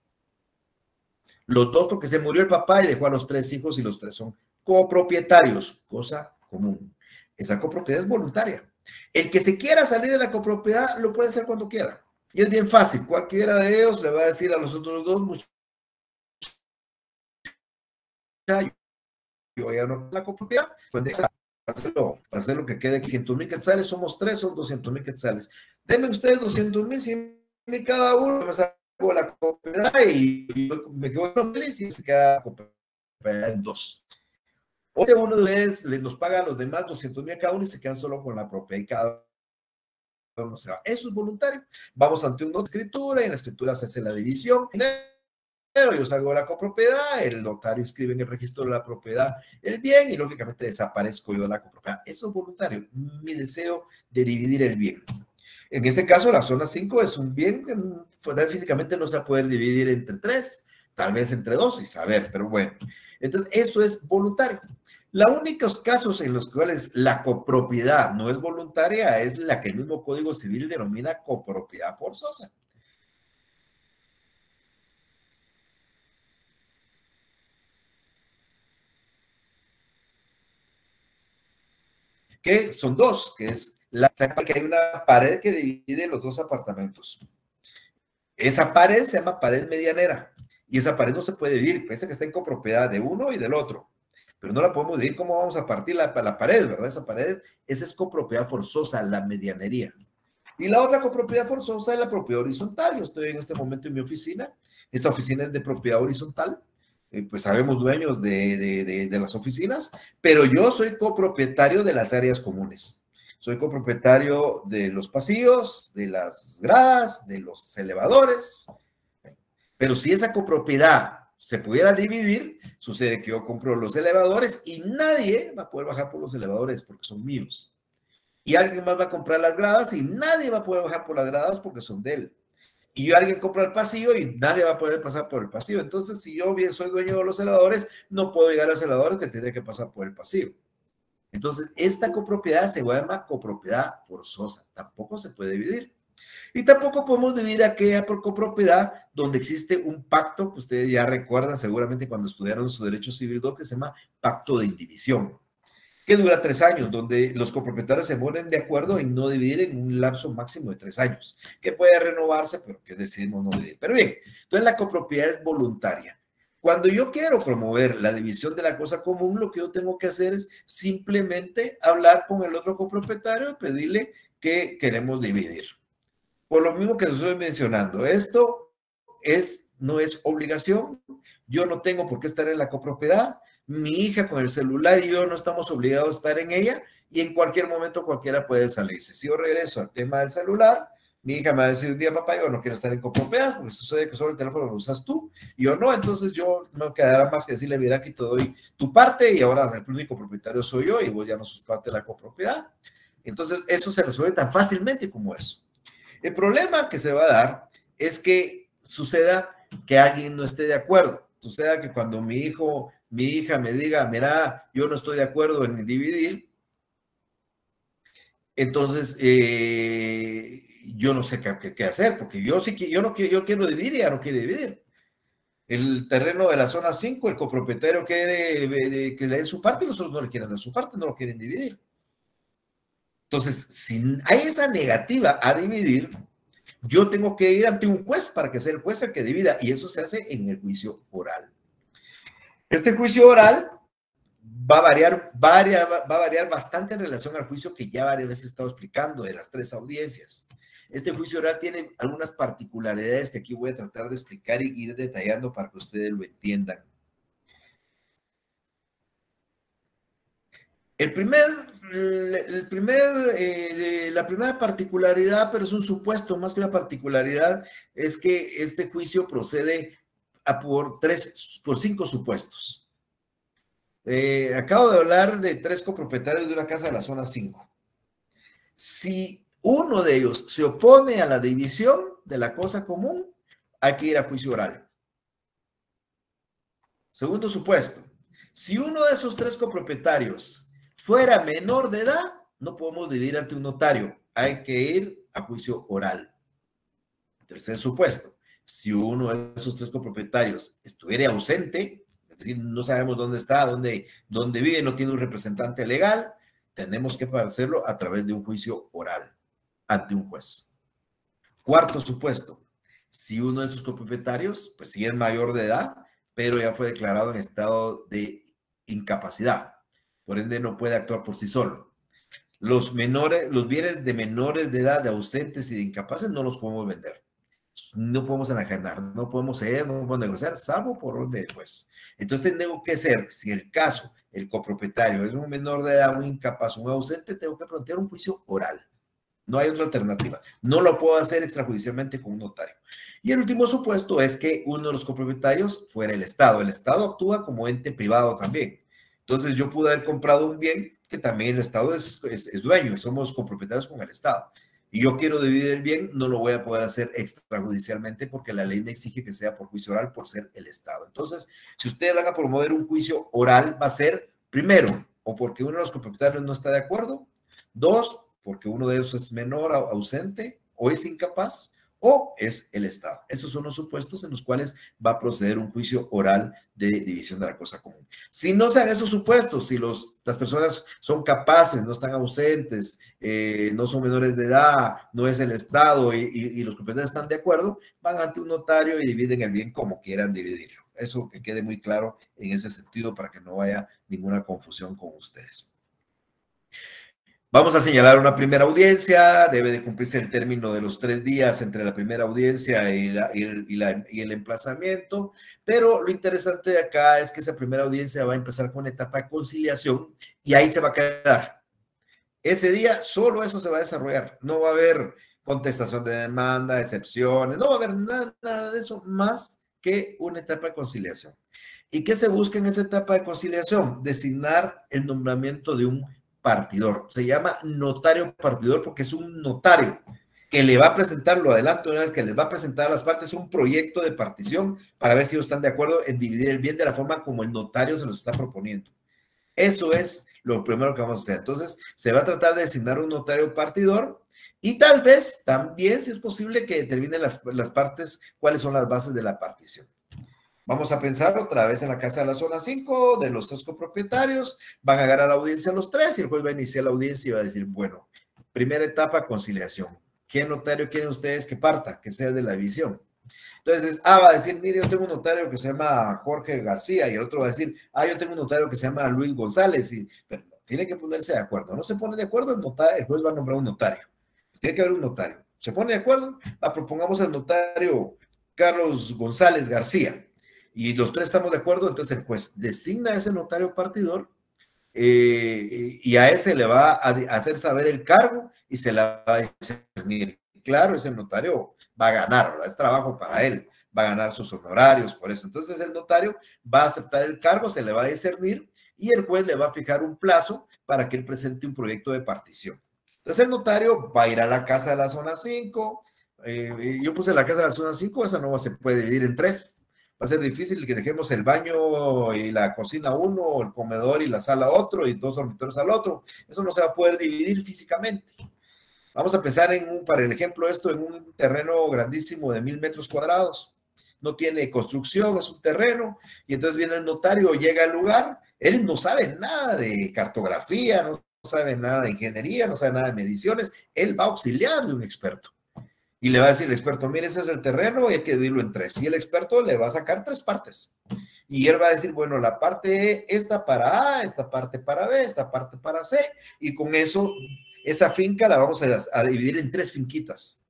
Los dos porque se murió el papá y dejó a los 3 hijos y los 3 son copropietarios, cosa común. Esa copropiedad es voluntaria. El que se quiera salir de la copropiedad lo puede hacer cuando quiera. Y es bien fácil. Cualquiera de ellos le va a decir a los otros dos, muchachos, yo ya no la copropiedad, pues para hacer lo que quede, 500,000 quetzales, somos 3, son 200,000 quetzales. Denme ustedes 200,000, 100,000 cada uno, me saco la copropiedad y me quedo feliz y se queda en 2. O de uno de ustedes nos paga a los demás 200,000 cada uno y se quedan solo con la propiedad y cada uno se va. Eso es voluntario. Vamos ante una escritura y en la escritura se hace la división. yo salgo de la copropiedad, el notario escribe en el registro de la propiedad el bien y lógicamente desaparezco yo de la copropiedad. Eso es voluntario, mi deseo de dividir el bien. En este caso, la zona 5 es un bien que físicamente no se va a poder dividir entre 3, tal vez entre 2 y saber, pero bueno. Entonces, eso es voluntario. Los únicos casos en los cuales la copropiedad no es voluntaria es la que el mismo Código Civil denomina copropiedad forzosa. Que son dos, que es que hay una pared que divide los dos apartamentos. Esa pared se llama pared medianera y esa pared no se puede dividir, pese a que está en copropiedad de uno y del otro, pero no la podemos dividir. ¿Cómo vamos a partir la pared, verdad? Esa pared, esa es copropiedad forzosa, la medianería. Y la otra copropiedad forzosa es la propiedad horizontal. Yo estoy en este momento en mi oficina, esta oficina es de propiedad horizontal, pues sabemos dueños de las oficinas, pero yo soy copropietario de las áreas comunes. Soy copropietario de los pasillos, de las gradas, de los elevadores. Pero si esa copropiedad se pudiera dividir, sucede que yo compro los elevadores y nadie va a poder bajar por los elevadores porque son míos. Y alguien más va a comprar las gradas y nadie va a poder bajar por las gradas porque son de él. Y alguien compra el pasillo y nadie va a poder pasar por el pasillo. Entonces, si yo bien soy dueño de los elevadores, no puedo llegar a los elevadores que tendría que pasar por el pasillo. Entonces, esta copropiedad se llama copropiedad forzosa. Tampoco se puede dividir. Y tampoco podemos dividir aquella por copropiedad donde existe un pacto que ustedes ya recuerdan seguramente cuando estudiaron su derecho civil 2, que se llama pacto de indivisión, que dura 3 años, donde los copropietarios se ponen de acuerdo en no dividir en un lapso máximo de 3 años, que puede renovarse, pero que decidimos no dividir. Pero bien, entonces la copropiedad es voluntaria. Cuando yo quiero promover la división de la cosa común, lo que yo tengo que hacer es simplemente hablar con el otro copropietario y pedirle que queremos dividir. Por lo mismo que les estoy mencionando, esto no es obligación. Yo no tengo por qué estar en la copropiedad. Mi hija con el celular y yo no estamos obligados a estar en ella y en cualquier momento cualquiera puede salirse. Si yo regreso al tema del celular, mi hija me va a decir un día, papá, yo no quiero estar en copropiedad porque sucede que solo el teléfono lo usas tú y yo no, entonces yo no quedará más que decirle, mira, aquí te doy tu parte y ahora el único propietario soy yo y vos ya no sos parte de la copropiedad. Entonces eso se resuelve tan fácilmente como eso. El problema que se va a dar es que suceda que alguien no esté de acuerdo. Suceda que cuando mi hija me diga, mira, yo no estoy de acuerdo en dividir, entonces yo no sé qué hacer, porque yo quiero dividir y ella no quiere dividir. El terreno de la zona 5, el copropietario quiere que le den su parte y los otros no le quieren dar su parte, no lo quieren dividir. Entonces, si hay esa negativa a dividir, yo tengo que ir ante un juez para que sea el juez el que divida, y eso se hace en el juicio oral. Este juicio oral va a variar bastante en relación al juicio que ya varias veces he estado explicando de las 3 audiencias. Este juicio oral tiene algunas particularidades que aquí voy a tratar de explicar y ir detallando para que ustedes lo entiendan. La primera particularidad, pero es un supuesto más que una particularidad, es que este juicio procede por 5 supuestos. Acabo de hablar de 3 copropietarios de una casa de la zona 5. Si uno de ellos se opone a la división de la cosa común, hay que ir a juicio oral. Segundo supuesto, si uno de esos 3 copropietarios fuera menor de edad, no podemos dividir ante un notario, hay que ir a juicio oral. Tercer supuesto, si uno de esos 3 copropietarios estuviera ausente, es decir, no sabemos dónde está, dónde vive, no tiene un representante legal, tenemos que hacerlo a través de un juicio oral ante un juez. Cuarto supuesto, si uno de esos copropietarios, pues sí es mayor de edad, pero ya fue declarado en estado de incapacidad, por ende no puede actuar por sí solo. Los bienes de menores de edad, de ausentes y de incapaces no los podemos vender. No podemos enajenar, no podemos ceder, no podemos negociar, salvo por orden del juez. Entonces tengo que ser, si el caso, el copropietario es un menor de edad, un incapaz, un ausente, tengo que plantear un juicio oral. No hay otra alternativa. No lo puedo hacer extrajudicialmente con un notario. Y el último supuesto es que uno de los copropietarios fuera el Estado. El Estado actúa como ente privado también. Entonces yo pude haber comprado un bien que también el Estado es dueño y somos copropietarios con el Estado. Y yo quiero dividir el bien, no lo voy a poder hacer extrajudicialmente porque la ley me exige que sea por juicio oral por ser el Estado. Entonces, si ustedes van a promover un juicio oral, va a ser, primero, o porque uno de los copropietarios no está de acuerdo, dos, porque uno de ellos es menor, ausente, o es incapaz, o es el Estado. Esos son los supuestos en los cuales va a proceder un juicio oral de división de la cosa común. Si no sean esos supuestos, si las personas son capaces, no están ausentes, no son menores de edad, no es el Estado y los propietarios están de acuerdo, van ante un notario y dividen el bien como quieran dividirlo. Eso que quede muy claro en ese sentido para que no haya ninguna confusión con ustedes. Vamos a señalar una primera audiencia, debe de cumplirse el término de los 3 días entre la primera audiencia y el emplazamiento, pero lo interesante de acá es que esa primera audiencia va a empezar con la etapa de conciliación y ahí se va a quedar. Ese día solo eso se va a desarrollar, no va a haber contestación de demanda, excepciones, no va a haber nada de eso más que una etapa de conciliación. ¿Y qué se busca en esa etapa de conciliación? Designar el nombramiento de un partidor. Se llama notario partidor porque es un notario que le va a presentar, lo adelanto una vez, que les va a presentar a las partes un proyecto de partición para ver si ellos están de acuerdo en dividir el bien de la forma como el notario se los está proponiendo. Eso es lo primero que vamos a hacer. Entonces, se va a tratar de designar un notario partidor y tal vez también, si es posible, que determinen las partes cuáles son las bases de la partición. Vamos a pensar otra vez en la casa de la zona 5, de los 3 copropietarios, van a agarrar la audiencia a los 3 y el juez va a iniciar la audiencia y va a decir, bueno, primera etapa, conciliación. ¿Qué notario quieren ustedes que parta, que sea de la división? Entonces, va a decir, mire, yo tengo un notario que se llama Jorge García y el otro va a decir, yo tengo un notario que se llama Luis González, pero tiene que ponerse de acuerdo. No se pone de acuerdo, el juez va a nombrar un notario. Tiene que haber un notario. ¿Se pone de acuerdo? Propongamos al notario Carlos González García. Y los 3 estamos de acuerdo, entonces el juez designa a ese notario partidor y a él se le va a hacer saber el cargo y se le va a discernir. Claro, ese notario va a ganar, ¿verdad? Es trabajo para él, va a ganar sus honorarios por eso. Entonces el notario va a aceptar el cargo, se le va a discernir y el juez le va a fijar un plazo para que él presente un proyecto de partición. Entonces el notario va a ir a la casa de la zona 5, yo puse la casa de la zona 5, esa no se puede dividir en 3. Va a ser difícil que dejemos el baño y la cocina uno, el comedor y la sala otro, y 2 dormitorios al otro. Eso no se va a poder dividir físicamente. Vamos a pensar para el ejemplo, esto en un terreno grandísimo de 1000 metros cuadrados. No tiene construcción, es un terreno, y entonces viene el notario, llega al lugar, él no sabe nada de cartografía, no sabe nada de ingeniería, no sabe nada de mediciones, él va a auxiliar de un experto. Y le va a decir el experto, mire, ese es el terreno y hay que dividirlo en 3. Y el experto le va a sacar 3 partes. Y él va a decir, bueno, la parte esta para A, esta parte para B, esta parte para C. Y con eso, esa finca la vamos a dividir en 3 finquitas.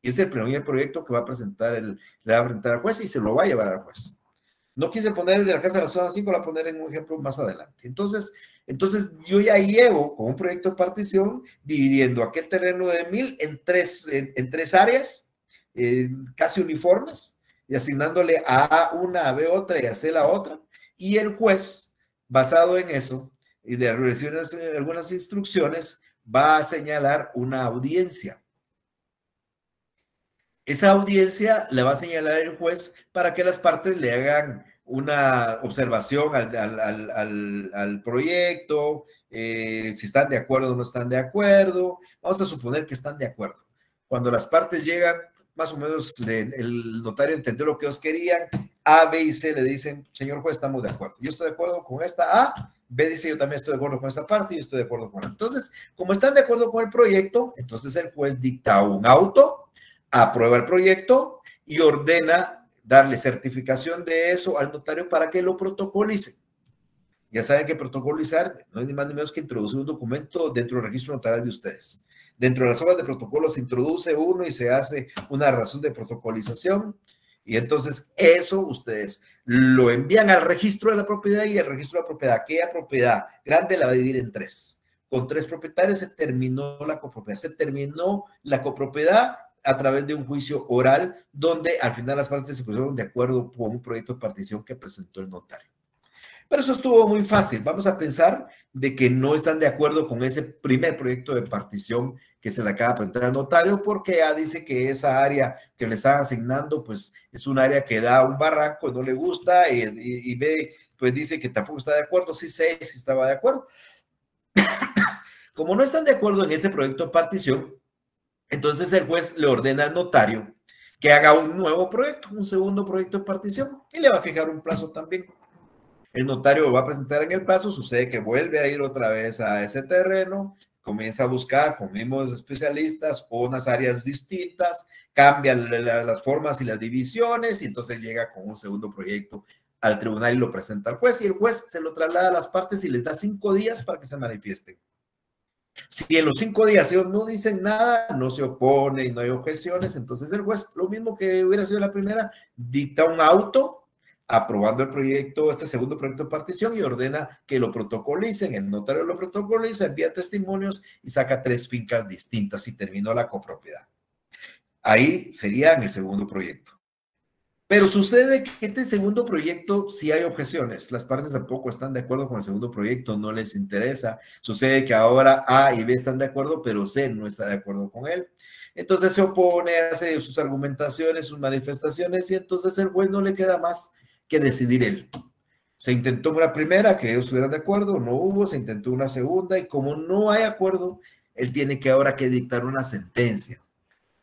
Y este es el primer proyecto que va a presentar le va a presentar al juez y se lo va a llevar al juez. No quise poner de la casa de la zona 5, la poner en un ejemplo más adelante. Entonces yo ya llevo con un proyecto de partición dividiendo aquel terreno de 1000 en 3 áreas casi uniformes y asignándole a A una, a B otra y a C la otra. Y el juez, basado en eso y de algunas instrucciones, va a señalar una audiencia. Esa audiencia le va a señalar el juez para que las partes le hagan una observación al proyecto, si están de acuerdo o no están de acuerdo. Vamos a suponer que están de acuerdo. Cuando las partes llegan, más o menos el notario entendió lo que ellos querían, A, B y C le dicen, señor juez, estamos de acuerdo. Yo estoy de acuerdo con esta A, B dice, yo también estoy de acuerdo con esta parte y yo estoy de acuerdo con esta. Entonces, como están de acuerdo con el proyecto, entonces el juez dicta un auto, aprueba el proyecto y ordena darle certificación de eso al notario para que lo protocolice. Ya saben que protocolizar no es ni más ni menos que introducir un documento dentro del registro notarial de ustedes. Dentro de las hojas de protocolo se introduce uno y se hace una razón de protocolización y entonces eso ustedes lo envían al registro de la propiedad y el registro de la propiedad, aquella propiedad grande la va a dividir en 3. con 3 propietarios se terminó la copropiedad. Se terminó la copropiedad a través de un juicio oral donde al final las partes se pusieron de acuerdo con un proyecto de partición que presentó el notario. Pero eso estuvo muy fácil. Vamos a pensar de que no están de acuerdo con ese primer proyecto de partición que se le acaba de presentar al notario porque ya dice que esa área que le están asignando pues es un área que da un barranco, no le gusta y ve, pues dice que tampoco está de acuerdo. Sí sé si estaba de acuerdo. Como no están de acuerdo en ese proyecto de partición, entonces el juez le ordena al notario que haga un nuevo proyecto, un segundo proyecto de partición y le va a fijar un plazo también. El notario lo va a presentar en el plazo, sucede que vuelve a ir otra vez a ese terreno, comienza a buscar con mismos especialistas o unas áreas distintas, cambian las formas y las divisiones y entonces llega con un segundo proyecto al tribunal y lo presenta al juez y el juez se lo traslada a las partes y les da 5 días para que se manifiesten. Si en los 5 días ellos no dicen nada, no se oponen, no hay objeciones, entonces el juez, lo mismo que hubiera sido la primera, dicta un auto aprobando el proyecto, este segundo proyecto de partición y ordena que lo protocolicen. El notario lo protocoliza, envía testimonios y saca 3 fincas distintas y terminó la copropiedad. Ahí sería en el segundo proyecto. Pero sucede que este segundo proyecto sí hay objeciones. Las partes tampoco están de acuerdo con el segundo proyecto, no les interesa. Sucede que ahora A y B están de acuerdo, pero C no está de acuerdo con él. Entonces se opone, hace sus argumentaciones, sus manifestaciones y entonces el juez no le queda más que decidir él. Se intentó una primera, que ellos estuvieran de acuerdo, no hubo, se intentó una segunda y como no hay acuerdo, él tiene que ahora que dictar una sentencia.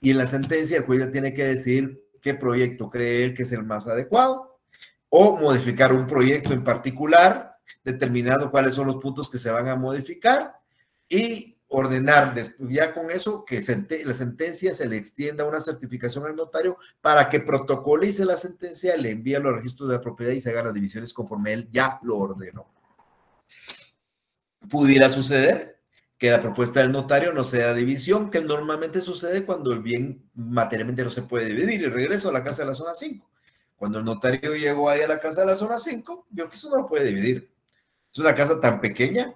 Y en la sentencia el juez ya tiene que decidir qué proyecto cree él que es el más adecuado o modificar un proyecto en particular, determinando cuáles son los puntos que se van a modificar y ordenar ya con eso que la sentencia se le extienda una certificación al notario para que protocolice la sentencia, le envíe los registros de la propiedad y se hagan las divisiones conforme él ya lo ordenó. Pudiera suceder que la propuesta del notario no sea división, que normalmente sucede cuando el bien materialmente no se puede dividir. Y regreso a la casa de la zona 5. Cuando el notario llegó ahí a la casa de la zona 5, vio que eso no lo puede dividir. Es una casa tan pequeña,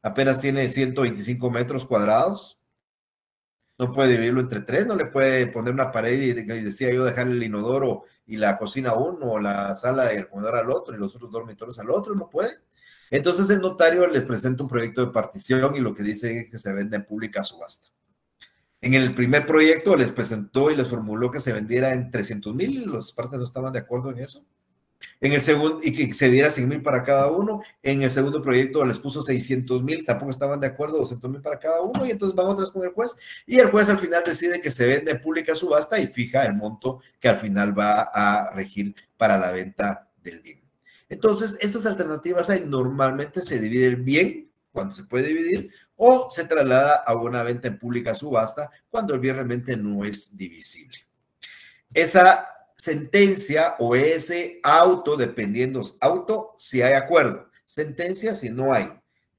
apenas tiene 125 metros cuadrados. No puede dividirlo entre 3, no le puede poner una pared y decía yo dejar el inodoro y la cocina a uno, o la sala y el comedor al otro y los otros dormitorios al otro, no puede. Entonces el notario les presenta un proyecto de partición y lo que dice es que se vende en pública subasta. En el primer proyecto les presentó y les formuló que se vendiera en 300,000, las partes no estaban de acuerdo en eso. En el segundo, y que se diera 100,000 para cada uno. En el segundo proyecto les puso 600,000, tampoco estaban de acuerdo, 200,000 para cada uno, y entonces van otras con el juez, y el juez al final decide que se vende en pública subasta y fija el monto que al final va a regir para la venta del bien. Entonces, estas alternativas hay, normalmente se divide el bien, cuando se puede dividir, o se traslada a una venta en pública subasta, cuando el bien realmente no es divisible. Esa sentencia o ese auto, dependiendo, auto si hay acuerdo, sentencia si no hay.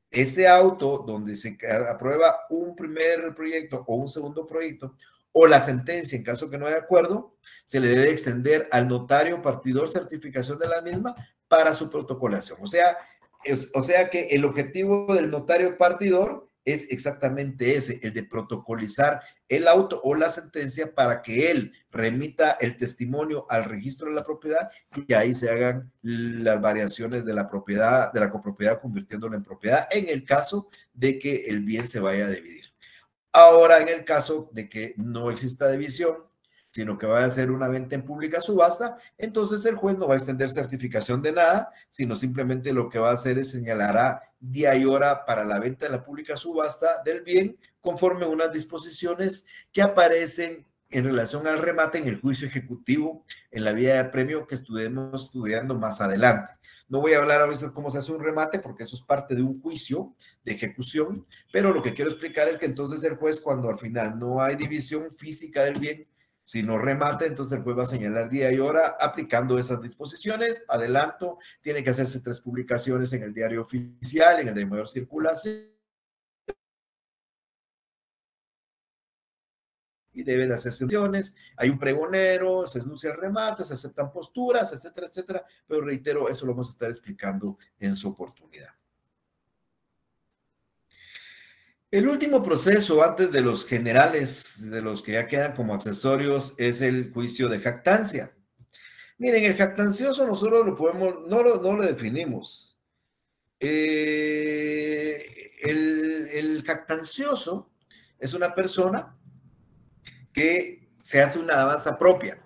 Ese auto donde se aprueba un primer proyecto o un segundo proyecto, o la sentencia en caso que no haya acuerdo, se le debe extender al notario partidor certificación de la misma para su protocolación. O sea que el objetivo del notario partidor es exactamente ese, el de protocolizar el auto o la sentencia para que él remita el testimonio al registro de la propiedad y ahí se hagan las variaciones de la propiedad, de la copropiedad, convirtiéndola en propiedad en el caso de que el bien se vaya a dividir. Ahora, en el caso de que no exista división, sino que va a ser una venta en pública subasta, entonces el juez no va a extender certificación de nada, sino simplemente lo que va a hacer es señalará día y hora para la venta en la pública subasta del bien, conforme a unas disposiciones que aparecen en relación al remate en el juicio ejecutivo en la vía de premio que estuvimos estudiando más adelante. No voy a hablar ahorita cómo se hace un remate porque eso es parte de un juicio de ejecución, pero lo que quiero explicar es que entonces el juez, cuando al final no hay división física del bien, si no remate, entonces el juez va a señalar día y hora aplicando esas disposiciones. Adelanto, tiene que hacerse 3 publicaciones en el diario oficial, en el de mayor circulación, y deben hacerse opciones. Hay un pregonero, se enuncia el remate, se aceptan posturas, etcétera, etcétera. Pero reitero, eso lo vamos a estar explicando en su oportunidad. El último proceso antes de los generales, de los que ya quedan como accesorios, es el juicio de jactancia. Miren, el jactancioso nosotros lo podemos, no lo definimos. El jactancioso es una persona que se hace una alabanza propia.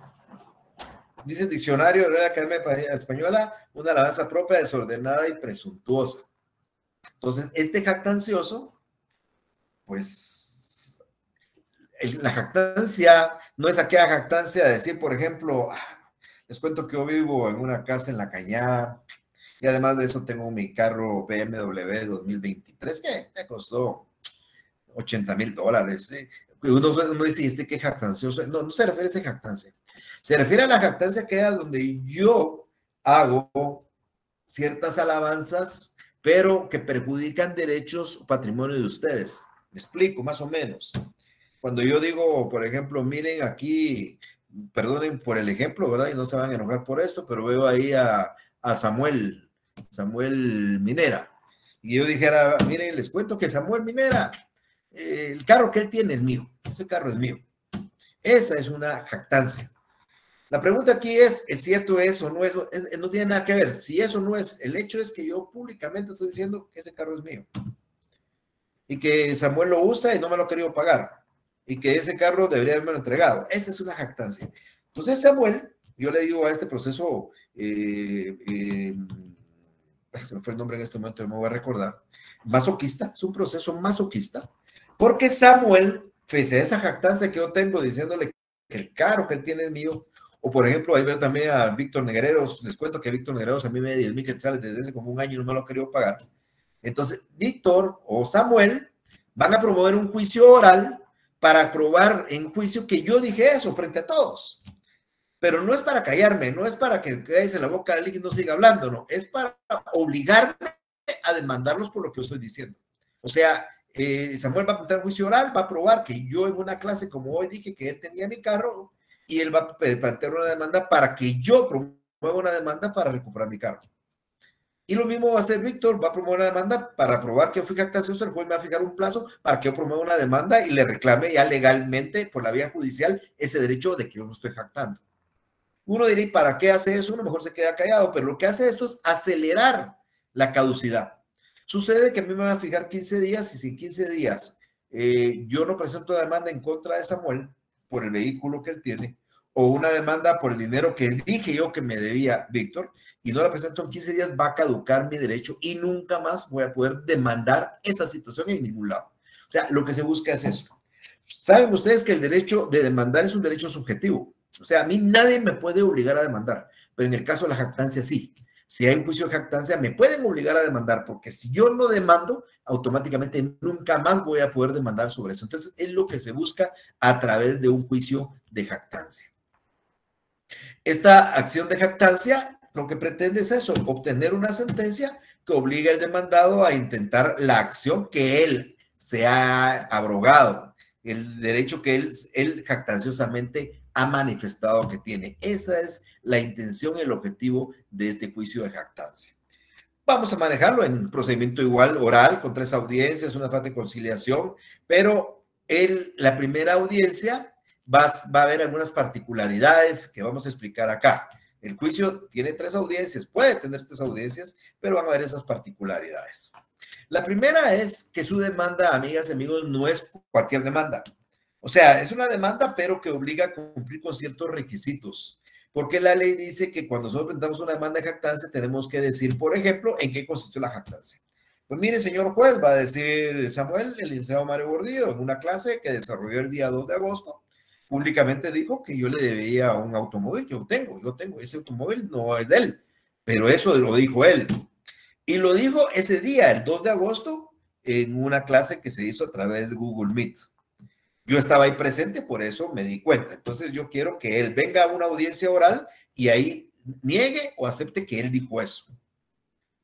Dice el diccionario de la Academia Española, una alabanza propia, desordenada y presuntuosa. Entonces, este jactancioso, pues, la jactancia no es aquella jactancia de decir, por ejemplo, les cuento que yo vivo en una casa en La Cañada y además de eso tengo mi carro BMW 2023 que me costó $80,000. Uno dice, ¿este qué jactancioso? No, no se refiere a esa jactancia. Se refiere a la jactancia que es donde yo hago ciertas alabanzas, pero que perjudican derechos o patrimonio de ustedes. Me explico, más o menos. Cuando yo digo, por ejemplo, miren aquí, perdonen por el ejemplo, ¿verdad? Y no se van a enojar por esto, pero veo ahí a Samuel Minera. Y yo dijera, miren, les cuento que Samuel Minera, el carro que él tiene es mío, ese carro es mío. Esa es una jactancia. La pregunta aquí ¿es cierto eso? No tiene nada que ver. Si eso no es, el hecho es que yo públicamente estoy diciendo que ese carro es mío. Y que Samuel lo usa y no me lo ha querido pagar. Y que ese carro debería haberme entregado. Esa es una jactancia. Entonces Samuel, yo le digo a este proceso, se me fue el nombre en este momento, no me voy a recordar, masoquista, es un proceso masoquista, porque Samuel, pese a esa jactancia que yo tengo diciéndole que el carro que él tiene es mío, o por ejemplo, ahí veo también a Víctor Negreros, les cuento que Víctor Negreros a mí me da 10,000 quetzales desde hace como un año y no me lo ha querido pagar. Entonces, Víctor o Samuel van a promover un juicio oral para probar en juicio que yo dije eso frente a todos. Pero no es para callarme, no es para que quede en la boca de alguien y no siga hablando, no, es para obligarme a demandarlos por lo que yo estoy diciendo. O sea, Samuel va a montar un juicio oral, va a probar que yo en una clase como hoy dije que él tenía mi carro y él va a plantear una demanda para que yo promueva una demanda para recuperar mi carro. Y lo mismo va a hacer Víctor, va a promover una demanda para probar que fui jactancioso, el juez me va a fijar un plazo para que yo promueva una demanda y le reclame ya legalmente por la vía judicial ese derecho de que yo no estoy jactando. Uno diría, ¿y para qué hace eso? Uno mejor se queda callado, pero lo que hace esto es acelerar la caducidad. Sucede que a mí me van a fijar 15 días y si 15 días yo no presento demanda en contra de Samuel por el vehículo que él tiene o una demanda por el dinero que dije yo que me debía Víctor y no la presento en 15 días, va a caducar mi derecho y nunca más voy a poder demandar esa situación en ningún lado. O sea, lo que se busca es eso. Saben ustedes que el derecho de demandar es un derecho subjetivo. O sea, a mí nadie me puede obligar a demandar, pero en el caso de la jactancia sí. Si hay un juicio de jactancia, me pueden obligar a demandar, porque si yo no demando, automáticamente nunca más voy a poder demandar sobre eso. Entonces, es lo que se busca a través de un juicio de jactancia. Esta acción de jactancia lo que pretende es eso, obtener una sentencia que obliga al demandado a intentar la acción que él se ha abrogado, el derecho que él jactanciosamente ha manifestado que tiene. Esa es la intención y el objetivo de este juicio de jactancia. Vamos a manejarlo en un procedimiento igual oral, con 3 audiencias, una fase de conciliación, pero la primera audiencia va a haber algunas particularidades que vamos a explicar acá. El juicio tiene 3 audiencias, puede tener 3 audiencias, pero van a haber esas particularidades. La primera es que su demanda, amigas y amigos, no es cualquier demanda. O sea, es una demanda, pero que obliga a cumplir con ciertos requisitos. Porque la ley dice que cuando nosotros presentamos una demanda de jactancia, tenemos que decir, por ejemplo, en qué consistió la jactancia. Pues mire, señor juez, va a decir Samuel, el licenciado Mario Gordillo, en una clase que desarrolló el día 2 de agosto, públicamente dijo que yo le debía un automóvil que yo tengo, ese automóvil no es de él, pero eso lo dijo él. Y lo dijo ese día, el 2 de agosto, en una clase que se hizo a través de Google Meet. Yo estaba ahí presente, por eso me di cuenta. Entonces yo quiero que él venga a una audiencia oral y ahí niegue o acepte que él dijo eso.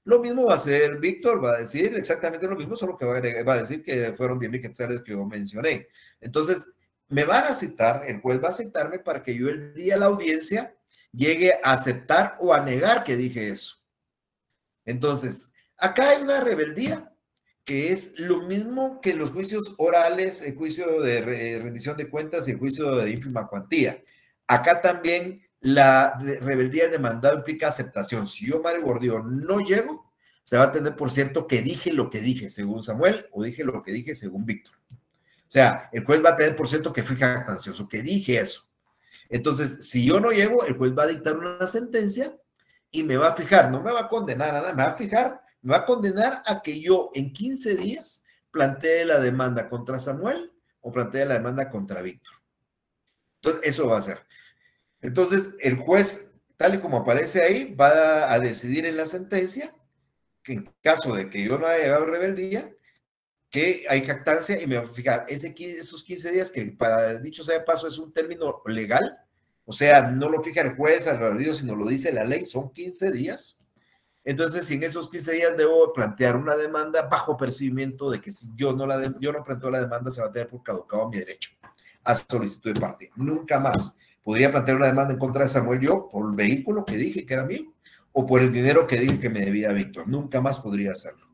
Lo mismo va a hacer Víctor, va a decir exactamente lo mismo, solo que va a decir que fueron 10,000 quetzales que yo mencioné. Entonces, me van a citar, el juez va a citarme para que yo el día de la audiencia llegue a aceptar o a negar que dije eso. Entonces, acá hay una rebeldía que es lo mismo que los juicios orales, el juicio de rendición de cuentas y el juicio de ínfima cuantía. Acá también la rebeldía del demandado implica aceptación. Si yo, Mario Gordillo, no llego, se va a tener por cierto que dije lo que dije según Samuel o dije lo que dije según Víctor. O sea, el juez va a tener por cierto que fui jactancioso, que dije eso. Entonces, si yo no llego, el juez va a dictar una sentencia y me va a fijar, no me va a condenar a nada, me va a fijar, me va a condenar a que yo en 15 días plantee la demanda contra Samuel o plantee la demanda contra Víctor. Entonces, eso va a ser. Entonces, el juez, tal y como aparece ahí, va a decidir en la sentencia que en caso de que yo no haya llegado a rebeldía, que hay jactancia y me va a fijar esos 15 días que para dicho sea de paso es un término legal, o sea, no lo fija el juez al rebeldío, sino lo dice la ley, son 15 días. Entonces, si en esos 15 días debo plantear una demanda bajo percibimiento de que si yo no planteo la demanda, se va a tener por caducado mi derecho a solicitud de parte. Nunca más podría plantear una demanda en contra de Samuel yo por el vehículo que dije que era mío o por el dinero que dije que me debía a Víctor. Nunca más podría hacerlo.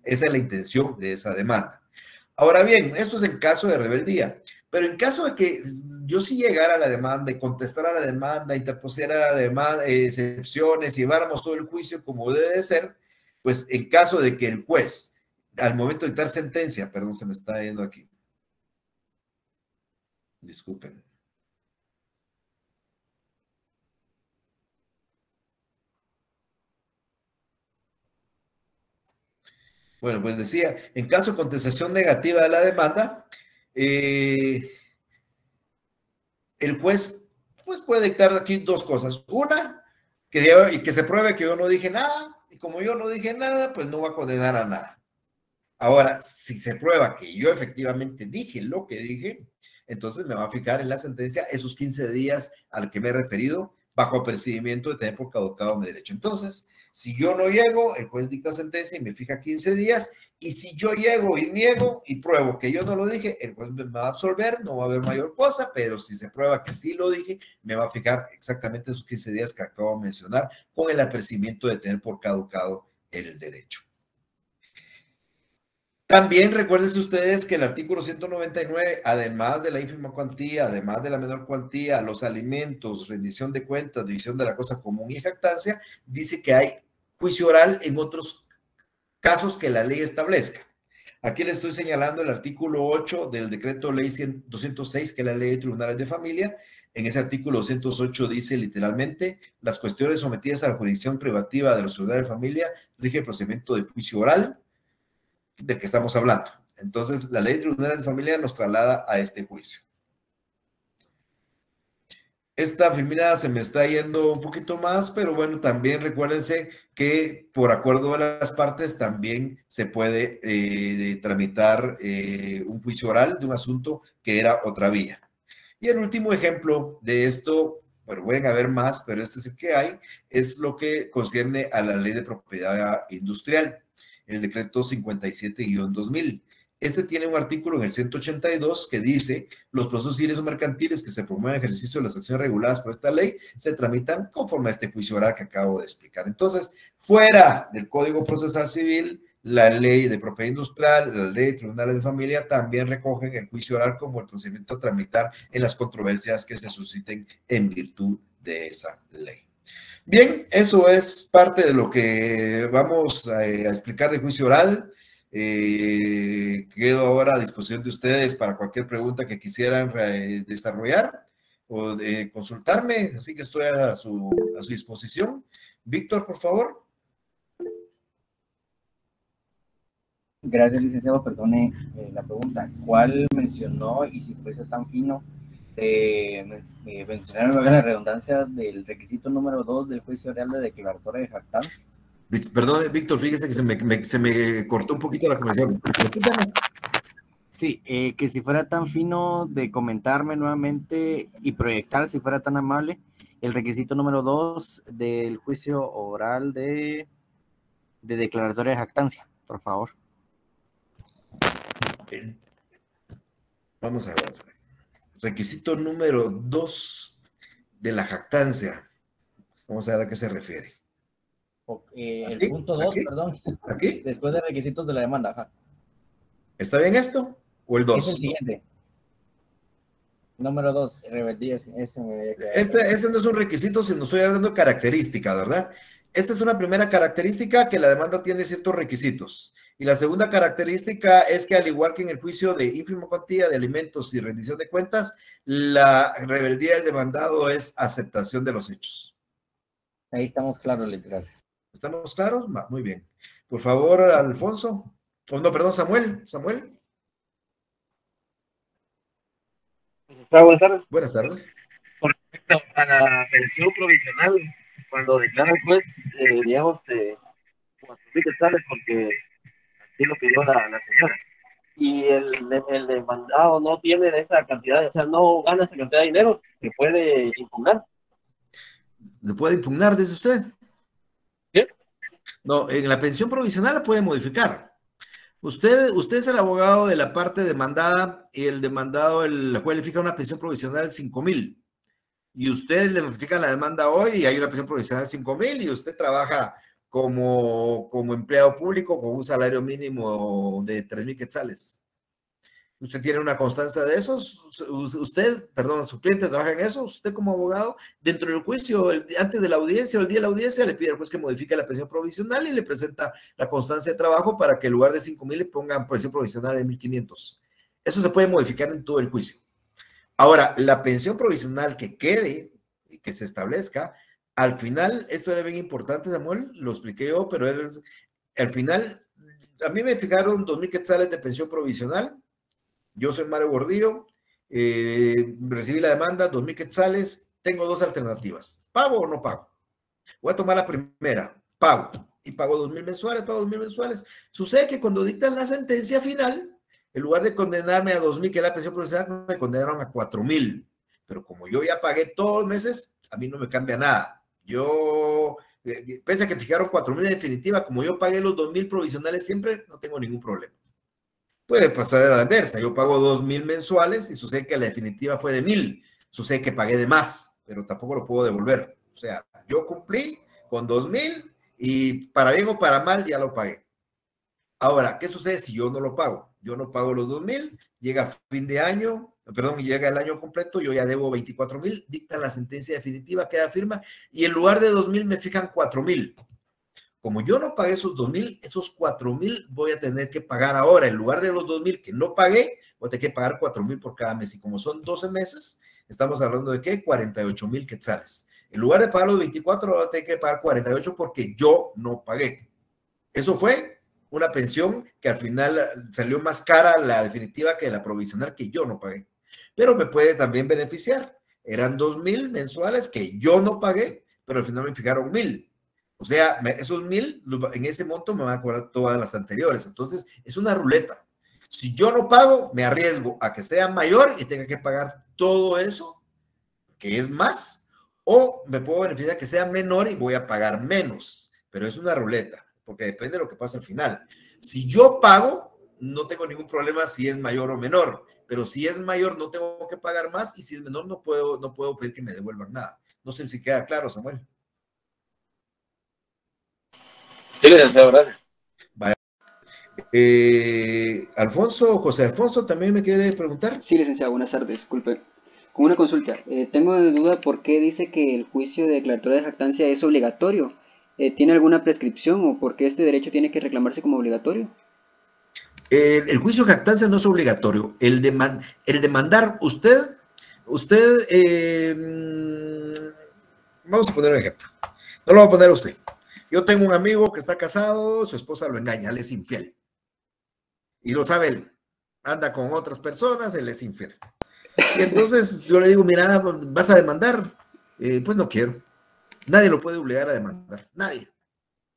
Esa es la intención de esa demanda. Ahora bien, esto es en caso de rebeldía, pero en caso de que yo sí llegara a la demanda y contestara a la demanda, interpusiera la demanda, excepciones, lleváramos todo el juicio como debe de ser, pues en caso de que el juez, al momento de dictar sentencia, perdón, se me está yendo aquí, disculpen. Bueno, pues decía, en caso de contestación negativa de la demanda, el juez pues, puede dictar aquí dos cosas. Una, que se pruebe que yo no dije nada, y como yo no dije nada, pues no va a condenar a nada. Ahora, si se prueba que yo efectivamente dije lo que dije, entonces me va a fijar en la sentencia esos 15 días al que me he referido bajo apercibimiento de tener por caducado mi derecho. Entonces, si yo no llego, el juez dicta sentencia y me fija 15 días, y si yo llego y niego y pruebo que yo no lo dije, el juez me va a absolver, no va a haber mayor cosa, pero si se prueba que sí lo dije, me va a fijar exactamente esos 15 días que acabo de mencionar con el apercibimiento de tener por caducado el derecho. También recuérdense ustedes que el artículo 199, además de la ínfima cuantía, además de la menor cuantía, los alimentos, rendición de cuentas, división de la cosa común y jactancia, dice que hay juicio oral en otros casos que la ley establezca. Aquí les estoy señalando el artículo 8 del decreto ley 206, que es la ley de tribunales de familia. En ese artículo 208 dice literalmente, las cuestiones sometidas a la jurisdicción privativa de los tribunales de familia rige el procedimiento de juicio oral del que estamos hablando. Entonces, la ley de tribunales de familia nos traslada a este juicio. Esta filmina se me está yendo un poquito más, pero bueno, también recuérdense que por acuerdo de las partes también se puede tramitar un juicio oral de un asunto que era otra vía. Y el último ejemplo de esto, bueno, pueden haber más, pero este es el que hay, es lo que concierne a la ley de propiedad industrial, el decreto 57-2000. Este tiene un artículo en el 182 que dice, los procesos civiles o mercantiles que se promueven en ejercicio de las acciones reguladas por esta ley se tramitan conforme a este juicio oral que acabo de explicar. Entonces, fuera del Código Procesal Civil, la ley de propiedad industrial, la ley de tribunales de familia también recogen el juicio oral como el procedimiento a tramitar en las controversias que se susciten en virtud de esa ley. Bien, eso es parte de lo que vamos a explicar de juicio oral. Quedo ahora a disposición de ustedes para cualquier pregunta que quisieran desarrollar o consultarme, así que estoy a su disposición. Víctor, por favor. Gracias, licenciado. Perdone la pregunta. ¿Cuál mencionó, y si puede ser tan fino, mencionaron la redundancia del requisito número 2 del juicio oral de declaratoria de jactancia? Perdón, Víctor, fíjese que se me cortó un poquito la conversación. Sí, que si fuera tan fino de comentarme nuevamente y proyectar, si fuera tan amable, el requisito número 2 del juicio oral de declaratoria de jactancia, por favor. Vamos a ver. Requisito número 2 de la jactancia. Vamos a ver a qué se refiere. El punto 2, perdón. ¿Aquí? Después de requisitos de la demanda. Ajá. ¿Está bien esto? ¿O el Es el 2? siguiente. Número 2, rebeldía. Ese me había quedado. Este no es un requisito, sino estoy hablando de característica, ¿verdad? Esta es una primera característica, que la demanda tiene ciertos requisitos. Y la segunda característica es que, al igual que en el juicio de ínfima cuantía de alimentos y rendición de cuentas, la rebeldía del demandado es aceptación de los hechos. Ahí estamos claros, gracias. ¿Estamos claros? Muy bien. Por favor, Alfonso. Oh, no, perdón, Samuel. Buenas tardes. Buenas tardes. Con respecto a la pensión provisional, cuando declara el juez, digamos, 4.000 quetzales, porque así lo pidió la señora, y el demandado no tiene esa cantidad, o sea, no gana esa cantidad de dinero, se puede impugnar. ¿Le puede impugnar, dice usted? ¿Sí? No, en la pensión provisional la puede modificar. Usted es el abogado de la parte demandada, y el demandado, el juez le fija una pensión provisional 5,000. Y usted le notifica la demanda hoy y hay una pensión provisional de 5,000, y usted trabaja como empleado público con un salario mínimo de 3,000 quetzales. ¿Usted tiene una constancia de esos? Su cliente trabaja en eso. Usted, como abogado, dentro del juicio, antes de la audiencia o el día de la audiencia, le pide al juez que modifique la pensión provisional y le presenta la constancia de trabajo para que en lugar de 5,000 le pongan pensión provisional de 1,500. Eso se puede modificar en todo el juicio. Ahora, la pensión provisional que quede y que se establezca, al final, esto era bien importante, Samuel, lo expliqué yo, pero al final, a mí me fijaron 2,000 quetzales de pensión provisional. Yo soy Mario Gordillo, recibí la demanda, 2,000 quetzales, tengo dos alternativas: ¿pago o no pago? Voy a tomar la primera: pago, y pago 2,000 mensuales. Sucede que cuando dictan la sentencia final, en lugar de condenarme a 2,000, que es la pensión provisional, me condenaron a 4,000. Pero como yo ya pagué todos los meses, a mí no me cambia nada. Yo, pese a que fijaron 4,000 en definitiva, como yo pagué los 2,000 provisionales siempre, no tengo ningún problema. Puede pasar a la inversa: yo pago 2,000 mensuales y sucede que la definitiva fue de 1,000. Sucede que pagué de más, pero tampoco lo puedo devolver. O sea, yo cumplí con 2,000 y para bien o para mal ya lo pagué. Ahora, ¿qué sucede si yo no lo pago? Yo no pago los 2,000, llega fin de año, llega el año completo, yo ya debo 24,000, dictan la sentencia definitiva, queda firma, y en lugar de 2,000 me fijan 4,000. Como yo no pagué esos 2,000, esos 4,000 voy a tener que pagar ahora. En lugar de los 2,000 que no pagué, voy a tener que pagar 4,000 por cada mes. Y como son 12 meses, estamos hablando de ¿qué? 48,000 quetzales. En lugar de pagar los 24, voy a tener que pagar 48 porque yo no pagué. Eso fue una pensión que al final salió más cara, la definitiva, que la provisional, que yo no pagué. Pero me puede también beneficiar. Eran 2,000 mensuales que yo no pagué, pero al final me fijaron 1,000. O sea, esos 1,000, en ese monto me van a cobrar todas las anteriores. Entonces, es una ruleta. Si yo no pago, me arriesgo a que sea mayor y tenga que pagar todo eso, que es más, o me puedo beneficiar que sea menor y voy a pagar menos. Pero es una ruleta, porque depende de lo que pasa al final. Si yo pago, no tengo ningún problema si es mayor o menor. Pero si es mayor, no tengo que pagar más, y si es menor, no puedo pedir que me devuelvan nada. No sé si queda claro, Samuel. Sí, licenciado, gracias. Vaya. José Alfonso, ¿también me quiere preguntar? Sí, licenciado, buenas tardes, disculpe. Con una consulta, tengo duda por qué dice que el juicio de declaratoria de jactancia es obligatorio. ¿Tiene alguna prescripción o por qué este derecho tiene que reclamarse como obligatorio? El juicio de jactancia no es obligatorio. El demandar, vamos a poner un ejemplo. No lo voy a poner a usted. Yo tengo un amigo que está casado, su esposa lo engaña, él es infiel. Y lo sabe él. Anda con otras personas, él es infiel. Y entonces yo le digo: mira, ¿vas a demandar? Pues no quiero. Nadie lo puede obligar a demandar. Nadie.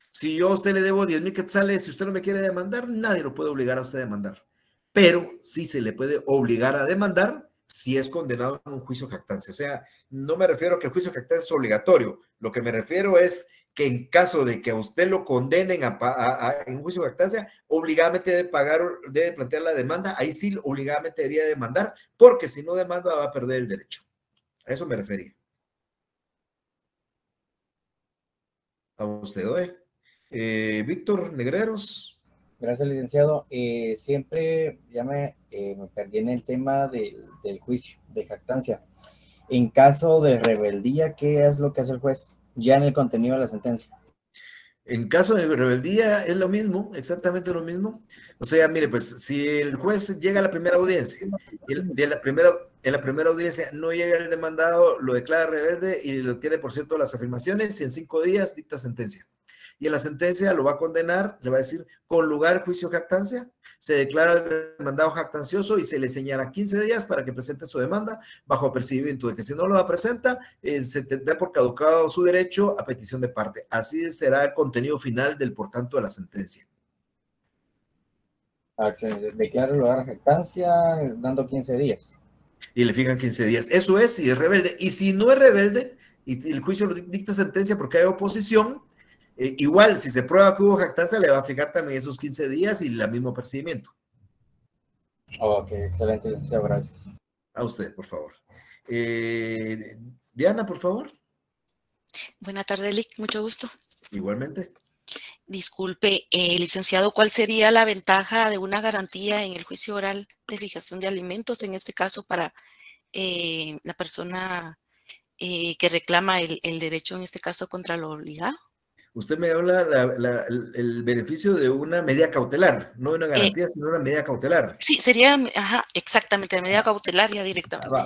Si yo a usted le debo 10,000 quetzales, si usted no me quiere demandar, nadie lo puede obligar a usted a demandar. Pero sí se le puede obligar a demandar si es condenado en un juicio de jactancia. O sea, no me refiero a que el juicio de jactancia es obligatorio. Lo que me refiero es que en caso de que a usted lo condenen en un juicio de jactancia, obligadamente debe plantear la demanda. Ahí sí, obligadamente debería demandar, porque si no demanda va a perder el derecho. A eso me refería. A usted, Víctor Negreros. Gracias, licenciado. Siempre ya me perdí en el tema del juicio de jactancia. En caso de rebeldía, ¿qué es lo que hace el juez? Ya en el contenido de la sentencia. En caso de rebeldía es lo mismo, exactamente lo mismo. O sea, mire, pues si el juez llega a la primera audiencia y en la primera audiencia no llega el demandado, lo declara rebelde y lo tiene por cierto las afirmaciones y en 5 días dicta sentencia. Y en la sentencia lo va a condenar, le va a decir, con lugar juicio jactancia, se declara el demandado jactancioso y se le señala 15 días para que presente su demanda bajo apercibimiento de que si no lo presenta, se tendrá por caducado su derecho a petición de parte. Así será el contenido final del por tanto de la sentencia. Declara el lugar jactancia dando 15 días. Y le fijan 15 días. Eso es si es rebelde. Y si no es rebelde, y el juicio lo dicta sentencia porque hay oposición, igual, si se prueba que hubo jactancia, le va a fijar también esos 15 días y el mismo apercibimiento. Ok, excelente, licenciado, gracias. A usted, por favor. Diana, por favor. Buenas tardes, Lic, mucho gusto. Igualmente. Disculpe, licenciado, ¿cuál sería la ventaja de una garantía en el juicio oral de fijación de alimentos, en este caso para la persona que reclama el derecho, en este caso, contra lo obligado? Usted me habla el beneficio de una medida cautelar, no de una garantía, sino una medida cautelar. Sí, sería, exactamente, la medida cautelar ya directamente.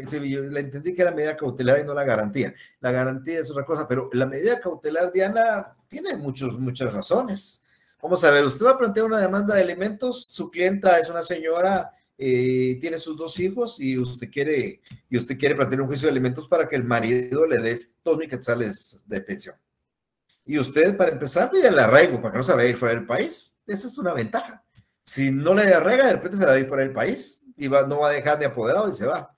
Sí, yo la entendí que era medida cautelar y no la garantía. La garantía es otra cosa, pero la medida cautelar, Diana, tiene muchas razones. Vamos a ver, usted va a plantear una demanda de alimentos, su clienta es una señora, tiene sus 2 hijos y usted quiere plantear un juicio de alimentos para que el marido le dé 2,000 quetzales de pensión. Y usted, para empezar, pide el arraigo para que no se vaya a ir fuera del país. Esa es una ventaja. Si no le arraiga, de repente se la va a ir fuera del país y no va a dejar de apoderado y se va.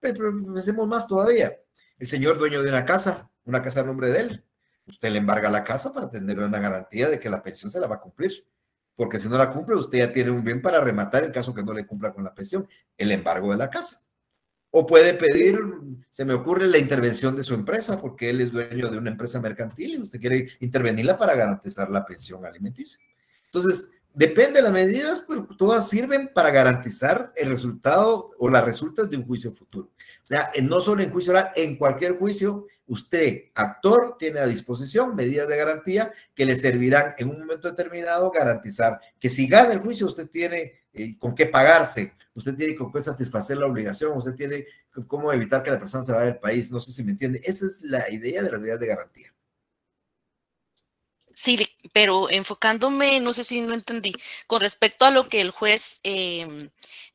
Pero pensemos más todavía. El señor dueño de una casa a nombre de él, usted le embarga la casa para tener una garantía de que la pensión se la va a cumplir. Porque si no la cumple, usted ya tiene un bien para rematar en caso que no le cumpla con la pensión, el embargo de la casa. O puede pedir, se me ocurre, la intervención de su empresa, porque él es dueño de una empresa mercantil y usted quiere intervenirla para garantizar la pensión alimenticia. Entonces, depende de las medidas, pero todas sirven para garantizar el resultado o las resultas de un juicio futuro. O sea, no solo en juicio oral, en cualquier juicio, usted, actor, tiene a disposición medidas de garantía que le servirán en un momento determinado garantizar que si gana el juicio, usted tiene con qué pagarse, usted tiene con qué satisfacer la obligación, usted tiene cómo evitar que la persona se vaya del país. No sé si me entiende. Esa es la idea de las medidas de garantía. Sí, pero enfocándome, no sé si no entendí, con respecto a lo que el juez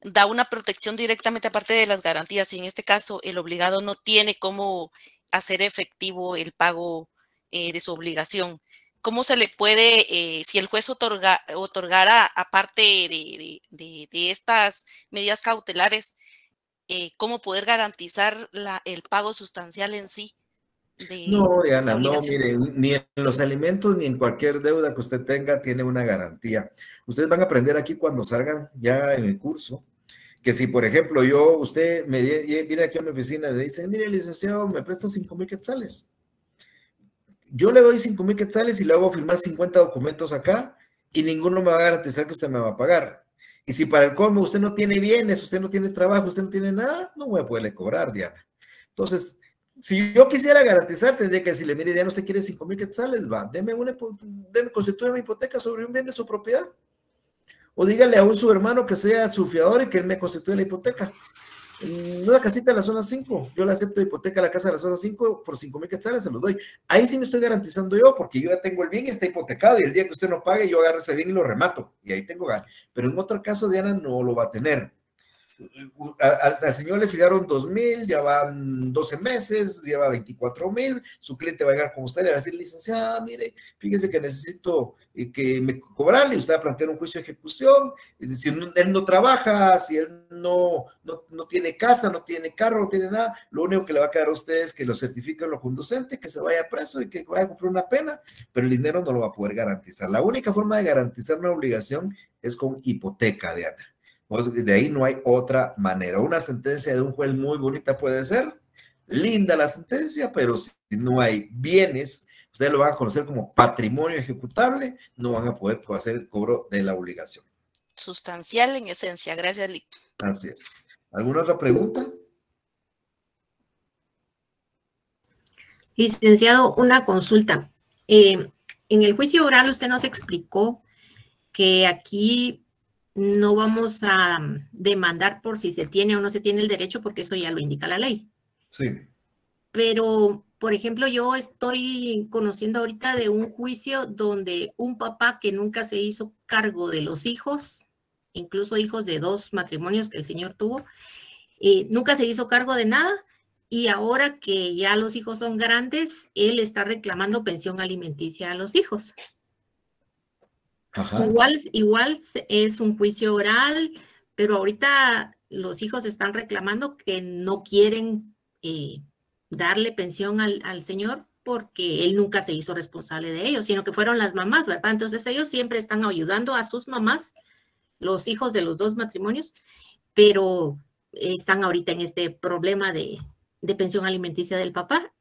da una protección directamente aparte de las garantías, y en este caso el obligado no tiene cómo hacer efectivo el pago de su obligación. ¿Cómo se le puede, si el juez otorgara, aparte de estas medidas cautelares, cómo poder garantizar el pago sustancial en sí? No, Diana, no, mire, ni en los alimentos ni en cualquier deuda que usted tenga tiene una garantía. Ustedes van a aprender aquí cuando salgan ya en el curso, que si, por ejemplo, usted viene aquí a mi oficina y dice, mire, licenciado, me presta 5,000 quetzales. Yo le doy 5,000 quetzales y le hago firmar 50 documentos acá y ninguno me va a garantizar que usted me va a pagar. Y si para el colmo usted no tiene bienes, usted no tiene trabajo, usted no tiene nada, no voy a poderle cobrar, Diana. Entonces, si yo quisiera garantizar, tendría que decirle, mire, Diana, usted quiere 5,000 quetzales, va, constituye una hipoteca sobre un bien de su propiedad. O dígale a su hermano que sea su fiador y que él me constituya la hipoteca. Una casita de la zona 5, yo le acepto hipoteca a la casa de la zona 5 por 5,000 quetzales, se los doy. Ahí sí me estoy garantizando yo, porque yo ya tengo el bien y está hipotecado, y el día que usted no pague, yo agarro ese bien y lo remato, y ahí tengo ganas. Pero en otro caso, Diana no lo va a tener. Al señor le fijaron 2,000, ya van 12 meses, lleva 24,000, su cliente va a llegar con usted y le va a decir, licenciada, mire, fíjese que necesito que me cobrarle, usted va a plantear un juicio de ejecución, es decir, él no trabaja, si él no tiene casa, no tiene carro, no tiene nada, lo único que le va a quedar a usted es que lo certifique en lo conducente, que se vaya preso y que vaya a cumplir una pena, pero el dinero no lo va a poder garantizar. La única forma de garantizar una obligación es con hipoteca, Diana. De ahí no hay otra manera. Una sentencia de un juez muy bonita puede ser, linda la sentencia, pero si no hay bienes, Ustedes lo van a conocer como patrimonio ejecutable, no van a poder hacer el cobro de la obligación. Sustancial en esencia. Gracias, Lick. Así es. ¿Alguna otra pregunta? Licenciado, una consulta. En el juicio oral usted nos explicó que aquí no vamos a demandar por si se tiene o no se tiene el derecho, porque eso ya lo indica la ley. Sí. Pero, por ejemplo, yo estoy conociendo ahorita de un juicio donde un papá que nunca se hizo cargo de los hijos, incluso hijos de 2 matrimonios que el señor tuvo, nunca se hizo cargo de nada, y ahora que ya los hijos son grandes, él está reclamando pensión alimenticia a los hijos. Ajá. Igual es un juicio oral, pero ahorita los hijos están reclamando que no quieren darle pensión al señor porque él nunca se hizo responsable de ellos, sino que fueron las mamás, ¿verdad? Entonces ellos siempre están ayudando a sus mamás, los hijos de los 2 matrimonios, pero están ahorita en este problema de pensión alimenticia del papá.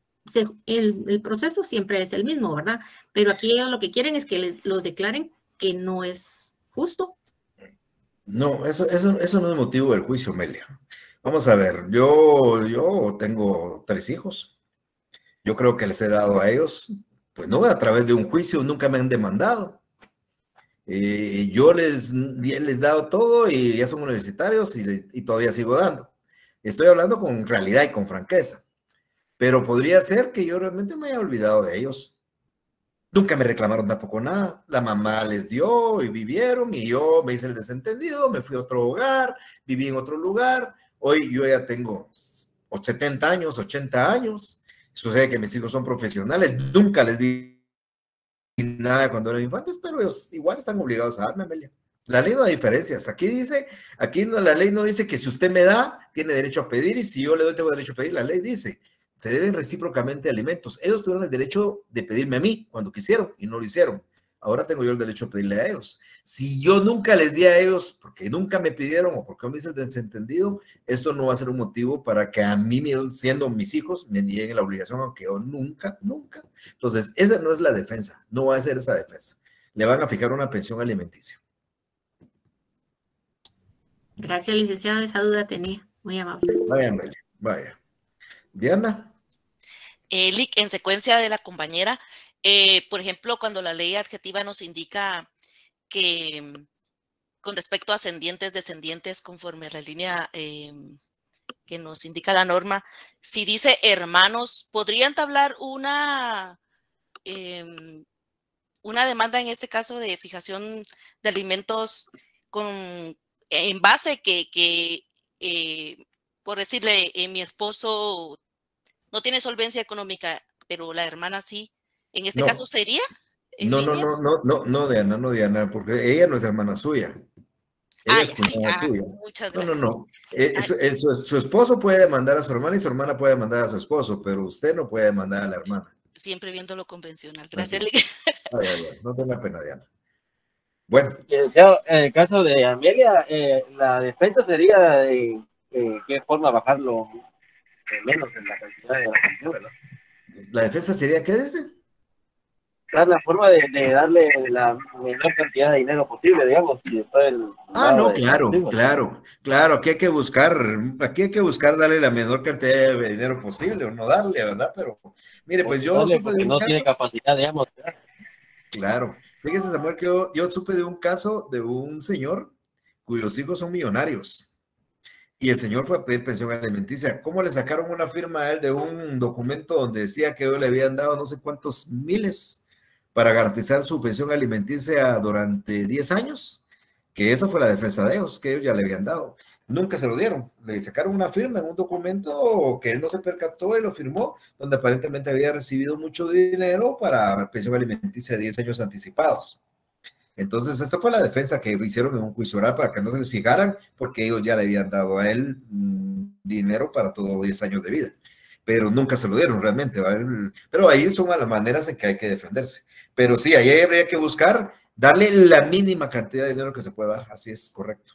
El proceso siempre es el mismo, ¿verdad? Pero aquí ellos lo que quieren es que los declaren que no es justo. No, eso no es motivo del juicio, Melia. Vamos a ver, yo tengo 3 hijos. Yo creo que les he dado a ellos, pues no a través de un juicio, nunca me han demandado. Yo les he dado todo y ya son universitarios y todavía sigo dando. Estoy hablando con realidad y con franqueza. Pero podría ser que yo realmente me haya olvidado de ellos. Nunca me reclamaron tampoco nada. La mamá les dio y vivieron y yo me hice el desentendido, me fui a otro hogar, viví en otro lugar. Hoy yo ya tengo 70 años, 80 años. Sucede que mis hijos son profesionales. Nunca les di nada cuando eran infantes, pero ellos igual están obligados a darme, Amelia. La ley no da diferencias. Aquí la ley no dice que si usted me da, tiene derecho a pedir, y si yo le doy, tengo derecho a pedir. La ley dice, se deben recíprocamente alimentos. Ellos tuvieron el derecho de pedirme a mí cuando quisieron y no lo hicieron. Ahora tengo yo el derecho de pedirle a ellos. Si yo nunca les di a ellos porque nunca me pidieron o porque me hice el desentendido, esto no va a ser un motivo para que a mí, siendo mis hijos, me nieguen la obligación, aunque yo nunca. Entonces, esa no es la defensa. No va a ser esa defensa. Le van a fijar una pensión alimenticia. Gracias, licenciado. Esa duda tenía. Muy amable. Vaya, Meli, vaya. Diana. Lick, en secuencia de la compañera, por ejemplo, cuando la ley adjetiva nos indica que con respecto a ascendientes, descendientes, conforme a la línea que nos indica la norma, si dice hermanos, ¿podría entablar una demanda en este caso de fijación de alimentos en base que por decirle, mi esposo no tiene solvencia económica, pero la hermana sí? ¿En este caso sería? No, Diana, porque ella no es hermana suya. Ella es cuñada suya. Muchas gracias. No. Su esposo puede demandar a su hermana y su hermana puede demandar a su esposo, pero usted no puede demandar a la hermana. Siempre viendo lo convencional. Gracias, Lick. No tenga pena, Diana. Bueno. En el caso de Amelia, la defensa sería de qué forma bajarlo menos en la cantidad de la pensión, ¿verdad? ¿La defensa sería qué dice? La forma de darle la menor cantidad de dinero posible, digamos. Si está claro. Aquí hay que buscar darle la menor cantidad de dinero posible o no darle, ¿verdad? Pero, mire, pues yo supe de un caso, tiene capacidad, digamos. Claro. Fíjese, Samuel, que yo supe de un caso de un señor cuyos hijos son millonarios. Y el señor fue a pedir pensión alimenticia. ¿Cómo le sacaron una firma a él de un documento donde decía que ellos le habían dado no sé cuántos miles para garantizar su pensión alimenticia durante 10 años? Que esa fue la defensa de ellos, que ellos ya le habían dado. Nunca se lo dieron. Le sacaron una firma en un documento que él no se percató y lo firmó, donde aparentemente había recibido mucho dinero para pensión alimenticia de 10 años anticipados. Entonces, esa fue la defensa que hicieron en un juicio oral para que no se les fijaran, porque ellos ya le habían dado a él dinero para todos 10 años de vida. Pero nunca se lo dieron realmente. Pero ahí son las maneras en que hay que defenderse. Pero sí, ahí habría que buscar darle la mínima cantidad de dinero que se pueda dar. Así es, correcto.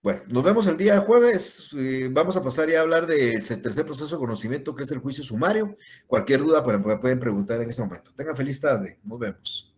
Bueno, nos vemos el día jueves. Vamos a pasar ya a hablar del tercer proceso de conocimiento, que es el juicio sumario. Cualquier duda pueden preguntar en este momento. Tengan feliz tarde. Nos vemos.